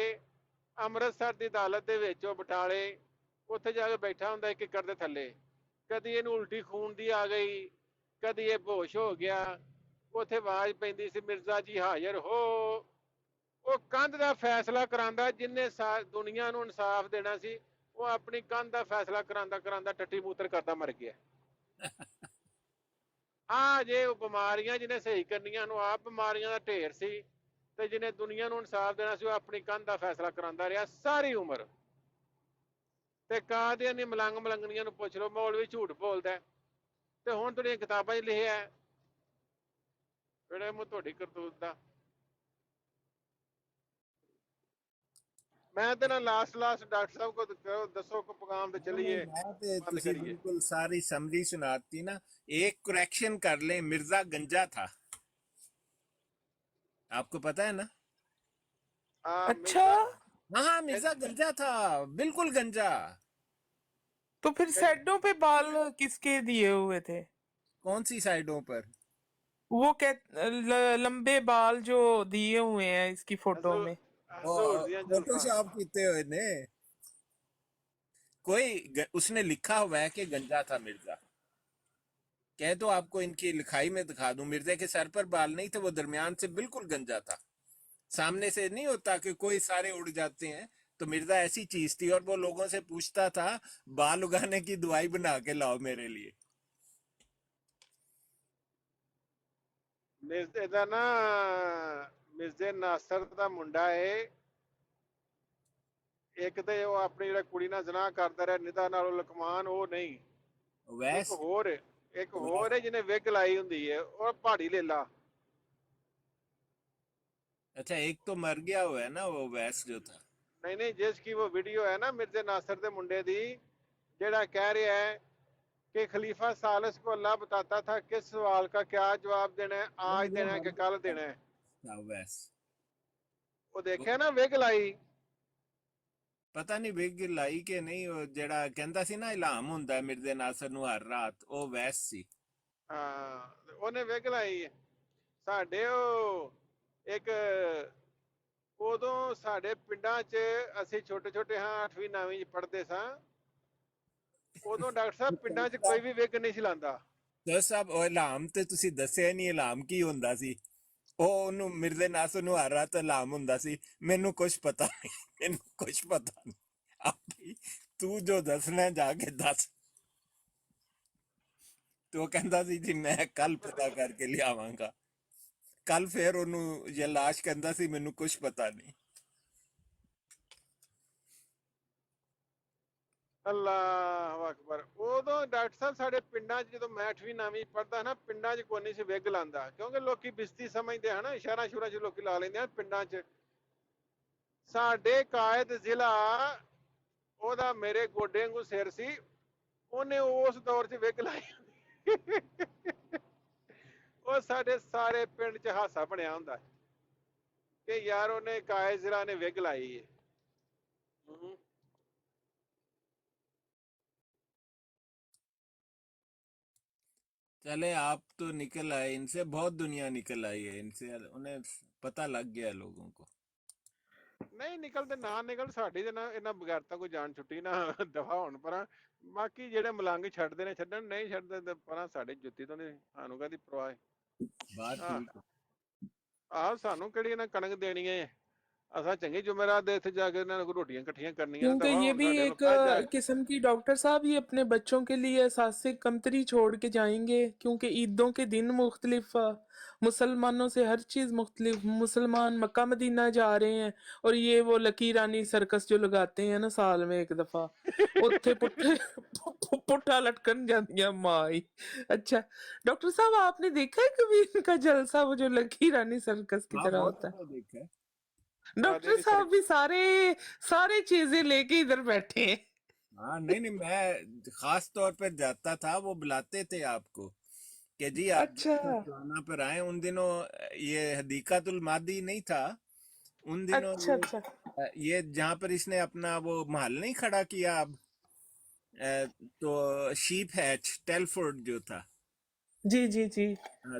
ਅੰਮ੍ਰਿਤਸਰ ਦੀ ਅਦਾਲਤ ਦੇ ਵਿੱਚ, ਉਹ ਬਟਾਲੇ ਉੱਥੇ ਜਾ ਕੇ ਬੈਠਾ ਹੁੰਦਾ ਇੱਕ ਏਕੜ ਦੇ ਥੱਲੇ। ਕਦੀ ਇਹਨੂੰ ਉਲਟੀ ਖੂਨ ਦੀ ਆ ਗਈ, ਕਦੀ ਇਹ ਬੇਹੋਸ਼ ਹੋ ਗਿਆ, ਉੱਥੇ ਆਵਾਜ਼ ਪੈਂਦੀ ਸੀ ਮਿਰਜ਼ਾ ਜੀ ਹਾਜ਼ਰ ਹੋ। ਉਹ ਕੰਧ ਦਾ ਫੈਸਲਾ ਕਰਾਂਦਾ, ਜਿੰਨੇ ਦੁਨੀਆ ਨੂੰ ਇਨਸਾਫ ਦੇਣਾ ਸੀ, ਉਹ ਆਪਣੀ ਕੰਧ ਦਾ ਫੈਸਲਾ ਕਰਾਂਦਾ ਕਰਾਂਦਾ ਟੱਟੀ ਮੂਤਰ ਕਰਦਾ ਮਰ ਗਿਆ। ਆ ਜੇ ਉਹ ਬਿਮਾਰੀਆਂ ਜਿਹਨੇ ਸਹੀ ਕਰਨੀਆਂ ਨੂੰ ਆਪ ਬਿਮਾਰੀਆਂ ਦਾ ਢੇਰ ਸੀ, ਤੇ ਜਿਹਨੇ ਦੁਨੀਆ ਨੂੰ ਇਨਸਾਫ ਦੇਣਾ ਸੀ ਉਹ ਆਪਣੀ ਕੰਧ ਦਾ ਫੈਸਲਾ ਕਰਾਂਦਾ ਰਿਹਾ ਸਾਰੀ ਉਮਰ। ਤੇ ਕਾਦੀਆਨੀ ਮਲੰਗ ਮਲੰਗਣੀਆਂ ਨੂੰ ਪੁੱਛ ਲਓ, ਮੌਲਵੀ ਝੂਠ ਬੋਲਦਾ। ਤੇ ਹੁਣ ਤੁਹਾਡੀਆਂ ਕਿਤਾਬਾਂ 'ਚ ਲਿਖਿਆ ਕਿਹੜੇ ਮੂੰਹ ਤੁਹਾਡੀ ਕਰਤੂਤ ਦਾ। मैं तो ना लास्ट डॉक्टर साहब को दसो को पैगाम पे चलिए
बात है,
बंद
तुसी
करिए।
बिल्कुल सारी समरी सुनाती ना। एक करेक्शन कर ले, मिर्जा गंजा था, आपको पता है ना?
अच्छा,
हाँ हाँ मिर्जा गंजा था, बिल्कुल गंजा।
तो फिर साइडों पे बाल किसके दिए हुए थे?
कौन सी साइडों पर?
वो लंबे बाल जो दिए हुए हैं इसकी फोटो में।
फोटोशॉप कीते हुए ने। उसने लिखा हुआ है कि गंजा था मिर्जा। कह तो आपको इनकी लिखाई में दिखा दूं, मिर्जा के सर पर बाल नहीं थे, वो दरमियान से बिल्कुल गंजा था। सामने से नहीं होता कि कोई सारे उड़ जाते हैं, तो मिर्जा ऐसी चीज थी। और वो लोगों से पूछता था बाल उगाने की दवाई बना के लाओ मेरे लिए।
मिर्जे दा ना मिर्जे नासर दा मुंडा है एक, ते वो अपनी ਜਿਹੜਾ ਕੁੜੀ ਨਾਲ ਜ਼ਨਾ ਕਰਦਾ ਰਿਹਾ ਨਿਦਾ ਨਾਲੋਂ ਲਕਮਾਨ, ਉਹ ਨਹੀਂ।
वैस
ਇੱਕ ਹੋਰ ਹੈ ਜਿਹਨੇ ਵਿਗ ਲਾਈ ਹੁੰਦੀ ਹੈ, ਉਹ ਪਹਾੜੀ ਲੇਲਾ।
अच्छा एक तो मर गया हुआ है ना वो वैस जो था।
नहीं नहीं, जिसकी वो वीडियो है ना मिर्जे नासर दे मुंडे दी, जेड़ा कह रहा है कि खलीफा सालिस को अल्लाह बताता था किस सवाल का क्या जवाब देना है, आज
वो
देना है कि कल देना है।
था वैस
वो
वो
देखिया ना विग लाई।
ਪਤਾ ਨਹੀਂ ਵਿਗ ਲਾਈ ਕਿ ਨਹੀਂ ਉਹ ਜਿਹੜਾ ਕਹਿੰਦਾ ਸੀ ਨਾ ਇਲਹਾਮ ਹੁੰਦਾ ਮਿਰਜ਼ੇ ਨਾਸਰ ਨੂੰ ਹਰ ਰਾਤ ਉਹ ਵੈਸ ਸੀ
ਹਾਂ ਉਹਨੇ ਵਿਗ ਲਾਈ ਹੈ। ਸਾਡੇ ਉਹ ਇੱਕ ਉਦੋਂ ਸਾਡੇ ਪਿੰਡਾਂ 'ਚ ਅਸੀਂ ਛੋਟੇ ਛੋਟੇ ਹਾਂ 8ਵੀਂ 9ਵੀਂ 'ਚ ਪੜ੍ਹਦੇ ਸਾਂ। ਉਦੋਂ ਡਾਕਟਰ ਸਾਹਿਬ ਪਿੰਡਾਂ 'ਚ ਕੋਈ ਵੀ ਵਿਗ ਨਹੀਂ ਸੀ ਲਾਉਂਦਾ।
ਸਰ ਸਾਹਿਬ ਉਹ ਇਲਹਾਮ ਤੇ ਤੁਸੀਂ ਦੱਸਿਆ ਨਹੀਂ ਇਲਹਾਮ ਕੀ ਹੁੰਦਾ ਸੀ ਉਹ ਉਹਨੂੰ ਮਿਰਜ਼ੇ ਨਾਸਰ ਨੂੰ ਹਰ ਰਾਤ ਇਲਹਾਮ ਹੁੰਦਾ ਸੀ ਮੈਨੂੰ ਕੁਝ ਪਤਾ ਨਹੀਂ ਮੈਨੂੰ ਕੁਝ ਪਤਾ ਨਹੀਂ ਆਪੀ ਤੂੰ ਜੋ ਦੱਸਣਾ ਜਾ ਕੇ ਦੱਸ ਤੇ ਉਹ ਕਹਿੰਦਾ ਸੀ ਜੀ ਮੈਂ ਕੱਲ ਪਤਾ ਕਰਕੇ ਲਿਆਵਾਂਗਾ ਕੱਲ ਫੇਰ ਉਹਨੂੰ ਇਹ ਲਾਸ਼ ਕਹਿੰਦਾ ਸੀ ਮੈਨੂੰ ਕੁਝ ਪਤਾ ਨਹੀਂ
ਅੱਲਾਹੁ ਅਕਬਰ। ਉਦੋਂ ਡਾਕਟਰ ਸਾਹਿਬ ਸਾਡੇ ਪਿੰਡਾਂ 'ਚ ਜਦੋਂ ਮੈਂ 8ਵੀਂ 9ਵੀਂ ਪੜ੍ਹਦਾ ਨਾ ਪਿੰਡਾਂ 'ਚ ਕੋਈ ਨਹੀਂ ਸੀ ਵਿਗ ਲਾਉਂਦਾ ਕਿਉਂਕਿ ਲੋਕੀ ਬਿਸਤੀ ਸਮਝਦੇ ਹਨ ਸ਼ਹਿਰਾਂ ਸ਼ੁਰਾਂ 'ਚ ਲੋਕੀ ਲਾ ਲੈਂਦੇ ਹਨ। ਪਿੰਡਾਂ 'ਚ ਸਾਡੇ ਕਾਇਦ ਜ਼ਿਲ੍ਹਾ ਉਹਦਾ ਮੇਰੇ ਗੋਡੇ ਵਾਂਗੂ ਸਿਰ ਸੀ ਉਹਨੇ ਉਸ ਦੌਰ 'ਚ ਵਿਗ ਲਾਈ ਉਹ ਸਾਡੇ ਸਾਰੇ ਪਿੰਡ 'ਚ ਹਾਸਾ ਬਣਿਆ ਹੁੰਦਾ ਕਿ ਯਾਰ ਉਹਨੇ ਕਾਇਦ ਜ਼ਿਲ੍ਹਾ ਨੇ ਵਿਗ ਲਾਈ ਹੈ।
चले आप तो निकल आए इनसे बहुत दुनिया निकल आई है इनसे उन्हें पता लग गया लोगों को
ਨਹੀਂ ਨਿਕਲਦੇ ਨਾ ਨਿਕਲ ਸਾਡੀ ਤੇ ਨਾ ਇਹਨਾਂ ਬਗੈਰ ਤਾਂ ਕੋਈ ਜਾਨ ਛੁੱਟੀ ਨਾ ਦਫਾ ਹੋਣ ਪਰਾਂ। ਬਾਕੀ ਜਿਹੜੇ ਮਲੰਗ ਛੱਡਦੇ ਨੇ ਛੱਡਣ ਨਹੀਂ ਛੱਡਦੇ ਤੇ ਪਰਾਂ ਸਾਡੀ ਜੁੱਤੀ ਤੋਂ ਨਹੀਂ ਸਾਨੂੰ ਕਾਹਦੀ ਪਰਵਾਹ ਹੈ।
बात ठीक है
ਆਹ ਸਾਨੂੰ ਕਿਹੜੀ ਇਹਨਾਂ ਕਣਕ ਦੇਣੀ ਹੈ। ਅਸਾਂ ਚੰਗੀ ਜੁਮੇਰਾਤ ਦੇ ਇੱਥੇ ਜਾ ਕੇ ਇਹਨਾਂ ਨੂੰ ਰੋਟੀਆਂ ਇਕੱਠੀਆਂ ਕਰਨੀਆਂ
क्योंकि
दफा
ये
होਣ
भी
ਸਾਡੇ
एक
ਕੋਲ ਭੱਜ ਜਾਏ।
किस्म की डॉक्टर साहब ये अपने बच्चों के लिए एहसास कमतरी छोड़ के जाएंगे क्योंकि ईदों के दिन मुख्तलिफ मुसलमानों से हर चीज़ मुख्तलिफ मुसलमान मक्का मदीना जा रहे हैं और ये वो लकी रानी सर्कस जो लगाते हैं ना साल में एक दफा उत्थे पुट्ठे पुट्ठा लटकन जाती है माई। अच्छा डॉक्टर साहब आपने देखा है कभी इनका जलसा वो जो लकी रानी सर्कस की
हाँ
तरह
बहुत
होता है?
दफा देखा है
डॉक्टर साहब भी सारे सारे चीजें लेके इधर बैठे हैं।
हाँ नहीं मैं खास तौर पर जाता था वो बुलाते थे आपको कि जी आप
अच्छा
फलाना पर आए उन दिनों ये हदीकातुल मादी नहीं था उन दिनों
अच्छा अच्छा
ये जहाँ पर इसने अपना वो महल नहीं खड़ा किया अब तो शीप हैच टेलफोर्ड जो था
जी जी जी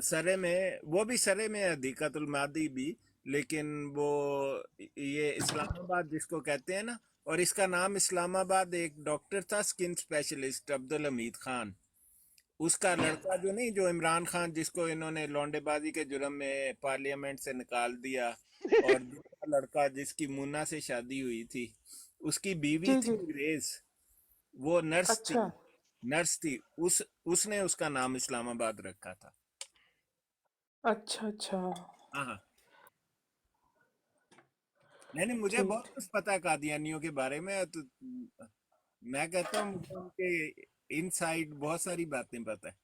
सरे में वो भी सरे में है दिक्कतुल मादी भी लेकिन वो ये इस्लामाबाद जिसको कहते हैं ना और इसका नाम इस्लामाबाद एक डॉक्टर था स्किन स्पेशलिस्ट अब्दुल हमीद खान उसका लड़का जो नहीं जो इमरान खान जिसको इन्होंने लौंडेबाजी के जुर्म में पार्लियामेंट से निकाल दिया और दूसरा लड़का जिसकी मुन्ना से शादी हुई थी उसकी बीवी
जी
थी
जी
ग्रेस वो
अच्छा
नर्स थी उसने उसका नाम इस्लामाबाद रखा था
अच्छा अच्छा
हाँ हाँ नहीं मुझे
ठीक
बहुत कुछ पता है कादियानियों के बारे में तो मैं कहता हूँ मुझे उनके इनसाइड बहुत सारी बातें पता है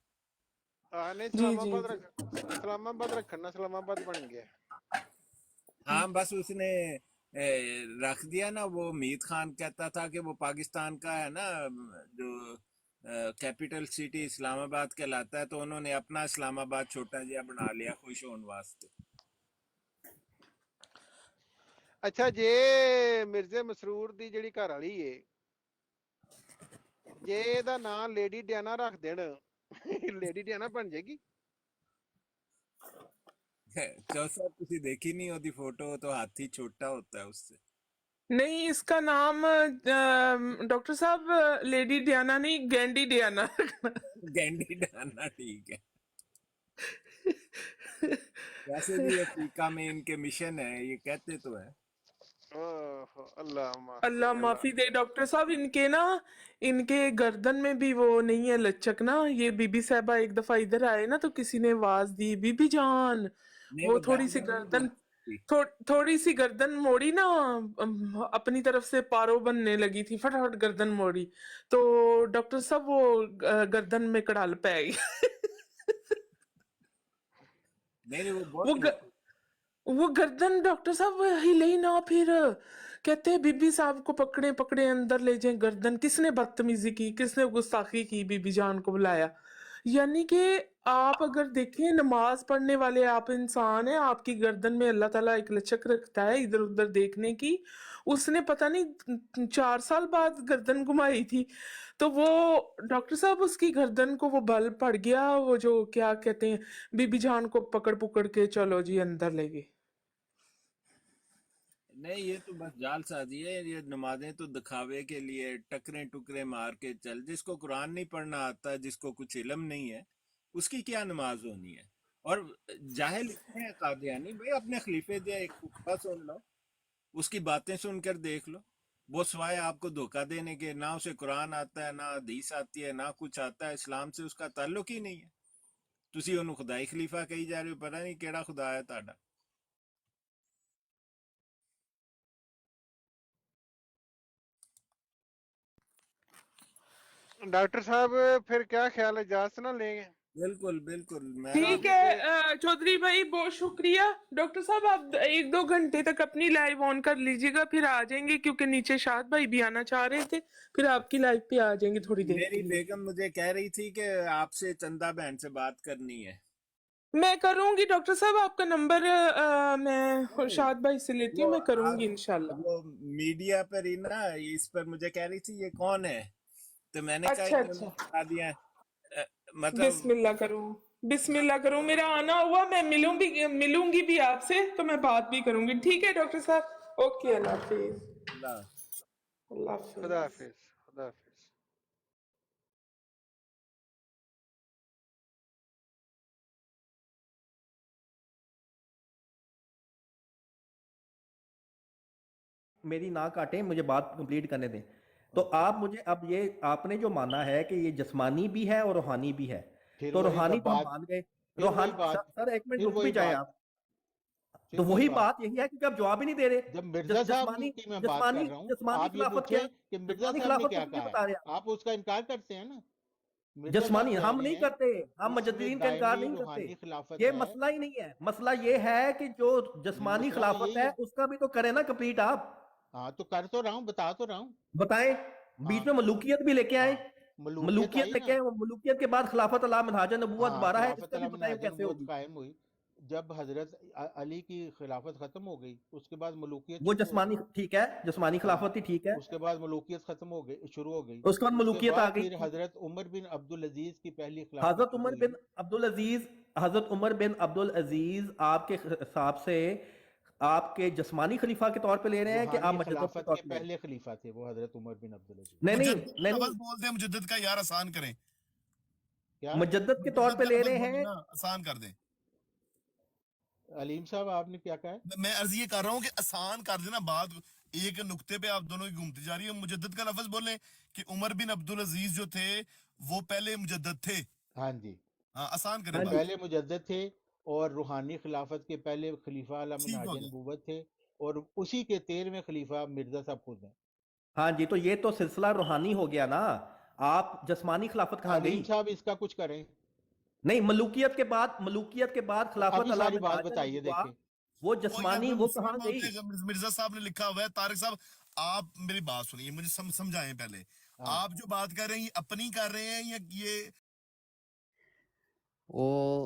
हाँ नहीं
जी जी
इस्लामाबाद
जी
रख इस्लामाबाद रखना इस्लामाबाद बन गया।
हाँ बस उसने रख दिया ना वो मीत खान कहता था कि वो पाकिस्तान का है ना जो कैपिटल सिटी इस्लामाबाद कहलाता है तो उन्होंने अपना इस्लामाबाद छोटा जिहा बना लिया खुश होने वास्ते।
अच्छा जे मिर्जे मसरूर ਦੀ ਜਿਹੜੀ ਘਰ ਵਾਲੀ ਏ ਜੇ ਇਹਦਾ ਨਾਮ ਲੇਡੀ ਡਿਆਨਾ ਰੱਖ ਦੇਣ ਲੇਡੀ ਡਿਆਨਾ ਬਣ ਜਾਏਗੀ।
चौसा तुसी देखी नहीं होती फोटो तो हाथी छोटा होता है उससे
नहीं इसका नाम डॉक्टर साहब लेडी डियाना नहीं गैंडी डियाना रखना।
गैंडी डालना ठीक है वैसे भी अफ्रीका में इनके मिशन है ये कहते तो है
ओह अल्लाह
अल्लाह
माफी
माफी दे डॉक्टर साहब इनके ना इनके गर्दन में भी वो नहीं है लचक ना। ये बीबी साहबा एक दफा इधर आए ना तो किसी ने आवाज दी बीबी जान
नहीं
वो
वो
थोड़ी सी
गर्दन नहीं
गर्दन
होती
थोड़ी सी गर्दन मोड़ी ना अपनी तरफ से पारो बनने लगी थी फटाफट गर्दन मोड़ी तो डॉक्टर साहब वो गर्दन में कड़ाल पै गई
नहीं वो
वो
बहुत
ग, वो गर्दन डॉक्टर साहब हिले ही ना फिर कहते हैं बीबी साहब को पकड़े पकड़े अंदर ले जाएं गर्दन, किसने बदतमीजी की, किसने गुस्ताखी की, बीबी जान को बुलाया। यानी कि आप अगर देखें, नमाज पढ़ने वाले आप इंसान हैं, आपकी गर्दन में अल्लाह ताला एक लचक रखता है इधर उधर देखने की। उसने पता नहीं 4 साल बाद गर्दन घुमाई थी, तो वो डॉक्टर साहब उसकी गर्दन को वो बल पड़ गया, वो जो क्या कहते हैं, बीबी जान को पकड़ पुकड़ के चलो जी अंदर ले गए।
नहीं, ये तो बस जालसाजी है। ये नमाजें तो दिखावे के लिए, टकरे टुकरे मार के चल। जिसको कुरान नहीं पढ़ना आता, जिसको कुछ इल्म नहीं है, उसकी क्या नमाज होनी है। और जाहिल इतने हैं कादियानी भाई, अपने खलीफे दे एक खुतबा सुन लो, उसकी बातें सुनकर देख लो। वो सिवाय आपको धोखा देने के, ना उसे कुरान आता है, ना हदीस आती है, ना कुछ आता है, इस्लाम से उसका ताल्लुक ही नहीं है। तुसी ਉਹਨੂੰ खुदाई खलीफा कही जा रहे हो, पता नहीं केड़ा खुदा है ਤੁਹਾਡਾ।
डॉक्टर साहब फिर क्या ख्याल है, इजाजत ना लेंगे?
बिल्कुल बिल्कुल, मैं
ठीक है चौधरी भाई, बहुत शुक्रिया। डॉक्टर साहब आप 1-2 घंटे तक अपनी लाइव ऑन कर लीजिएगा, फिर आ जाएंगे, क्योंकि नीचे शाद भाई भी आना चाह रहे थे, फिर आपकी लाइव पे आ जाएंगे थोड़ी देर
मेरी
के लिए।
बेगम मुझे कह रही थी कि आपसे चंदा बहन से बात करनी है।
मैं करूंगी डॉक्टर साहब, आपका नंबर मैं
नहीं,
शाद भाई से लेती
वो
हूँ, मैं करूंगी
आप
इंशाल्लाह।
वो मीडिया पर ही ना, इस पर मुझे कह रही थी ये कौन है, तो मैंने कहा
अच्छा
ये
अच्छा,
बता दिया। मतलब
बिस्मिल्लाह करूँ, बिस्मिल्लाह करूँ, मेरा आना हुआ, मैं मिलूंगी भी आपसे, तो मैं बात भी करूंगी। ठीक है डॉक्टर साहब, ओके, अल्लाह हाफिज।
अल्लाह।
अल्लाह
खुदा
हाफिज।
हाफिज, खुदा हाफिज।
मेरी ना काटें, मुझे बात कंप्लीट करने दें। तो आप मुझे अब ये आपने जो माना है कि ये जिस्मानी भी है और रूहानी भी है,
फिर
तो
वही
रूहानी तो हम
बात
मान गए।
फिर वही
रूहानी
बात
सर एक मिनट
फिर
रुक
वही
भी जाए
बात
आप।
फिर
तो
वही
वही
बात
बात यही है क्योंकि आप जवाब ही नहीं दे रहे।
जब मिर्जा साहब
जिस्मानी
की मैं बात कर
जिस्मानी
रहा हूँ,
जिस्मानी
आप ये
खिलाफत क्या
पूछे
है?
कि मिर्जा
जिस्मानी
साहब ने
खिलाफत
क्या
तो मुझे
कहा
बता
है,
रहे हैं।
आप उसका इनकार करते हैं ना। मिर्जा साहब
जिस्मानी
कह
हम
रहे
नहीं
हैं
करते, हम
इसमें
मुजद्दिदीन का इनकार
दायमी
नहीं करते।
रूहानी खिलाफत
ये
है।
मसला ही नहीं है। मसला ये है कि जो जिस्मानी
मसला तो
खिलाफत
यही
है
है।
उसका भी तो करें ना कंप्लीट आप।
हाँ, तो कर तो रहा हूँ, बता तो रहा हूँ।
बताएं, बीच में
हाँ
मलूकियत भी लेके आए।
हाँ, मलूकियत
मलूकियत
आई
लेके
ना।
आए, वो मलूकियत के बाद खिलाफत अला मनहाज नबूवत
हाँ,
दोबारा है,
खिलाफत
इसका भी
अला
बताएं
मिनहाज
कैसे
नबूवत
होगी।
कायम हुई जब हजरत अली की खिलाफत खत्म हो गई, उसके बाद मलूकियत
वो
शुरू हो
जिस्मानी
गई।
ठीक है, जिस्मानी
हाँ,
खिलाफत ही ठीक है।
उसके बाद मलूकियत खत्म हो गई, शुरू हो गई।
उसके बाद
उसके
मलूकियत आ
बाद
गई,
फिर
ठीक है।
हजरत उमर बिन अब्दुल अजीज की पहली खिलाफत
हजरत
शुरू
उमर
हुई।
बिन अब्दुल अजीज, हजरत उमर बिन अब्दुल अजीज आपके हिसाब से आपके जिस्मानी खलीफा के तौर पे ले रहे हैं कि आप
रूहानी
मुजद्दद के
खिलाफत
तौर
के
पे ले रहे
पहले खलीफा थे वो हजरत उमर बिन अब्दुल अजीज।
हैं? नहीं नहीं
मुजद्दद
नहीं
का
नहीं,
लफ्ज बोलते हैं, मुजद्दद का यार आसान करें।
क्या
मुजद्दद के तौर
मुजद्दद
पे
का
ले
लफ्ज
रहे
बोले
हैं।
ना, आसान कर दें।
अलीम साहब आपने क्या कहा है?
मैं अर्ज ये कर रहा हूँ कि आसान कर देना बात। एक नुक्ते पे आप दोनों की घूमती जा रही है। मुजद्दद का लफ्ज बोले कि उमर बिन अब्दुल अजीज जो थे वो पहले मुजद्दद थे।
हाँ जी,
हाँ, आसान करें
हाँ
वो
जी,
बात।
पहले मुजद्दद थे और रूहानी खिलाफत के पहले खलीफा अला
ठीक हो
मिनहाज
गया।
नबूवत थे, और उसी के 13वें खलीफा मिर्जा साहब खुद हैं।
हाँ जी, तो ये तो सिलसिला रूहानी हो गया ना। आप जिस्मानी खिलाफत कहाँ गई?
अलीम साहब इसका कुछ करें।
नहीं, मलूकियत के बाद
तो
खिलाफत
अभी
अला
सारी बात
मिनहाज
बताइए,
नबुव्वा,
देखें।
वो
वो यार
जिस्मानी
मैं
वो
मुझसे
कहाँ
बात
गई?
नहीं, मिर्जा साहब ने लिखा हुआ है। तारिक साहब, आप मेरी बात सुनिए, मुझे समझाएं पहले।
हाँ,
आप जो बात कर रहे हैं ये अपनी कर रहे हैं या ये
वो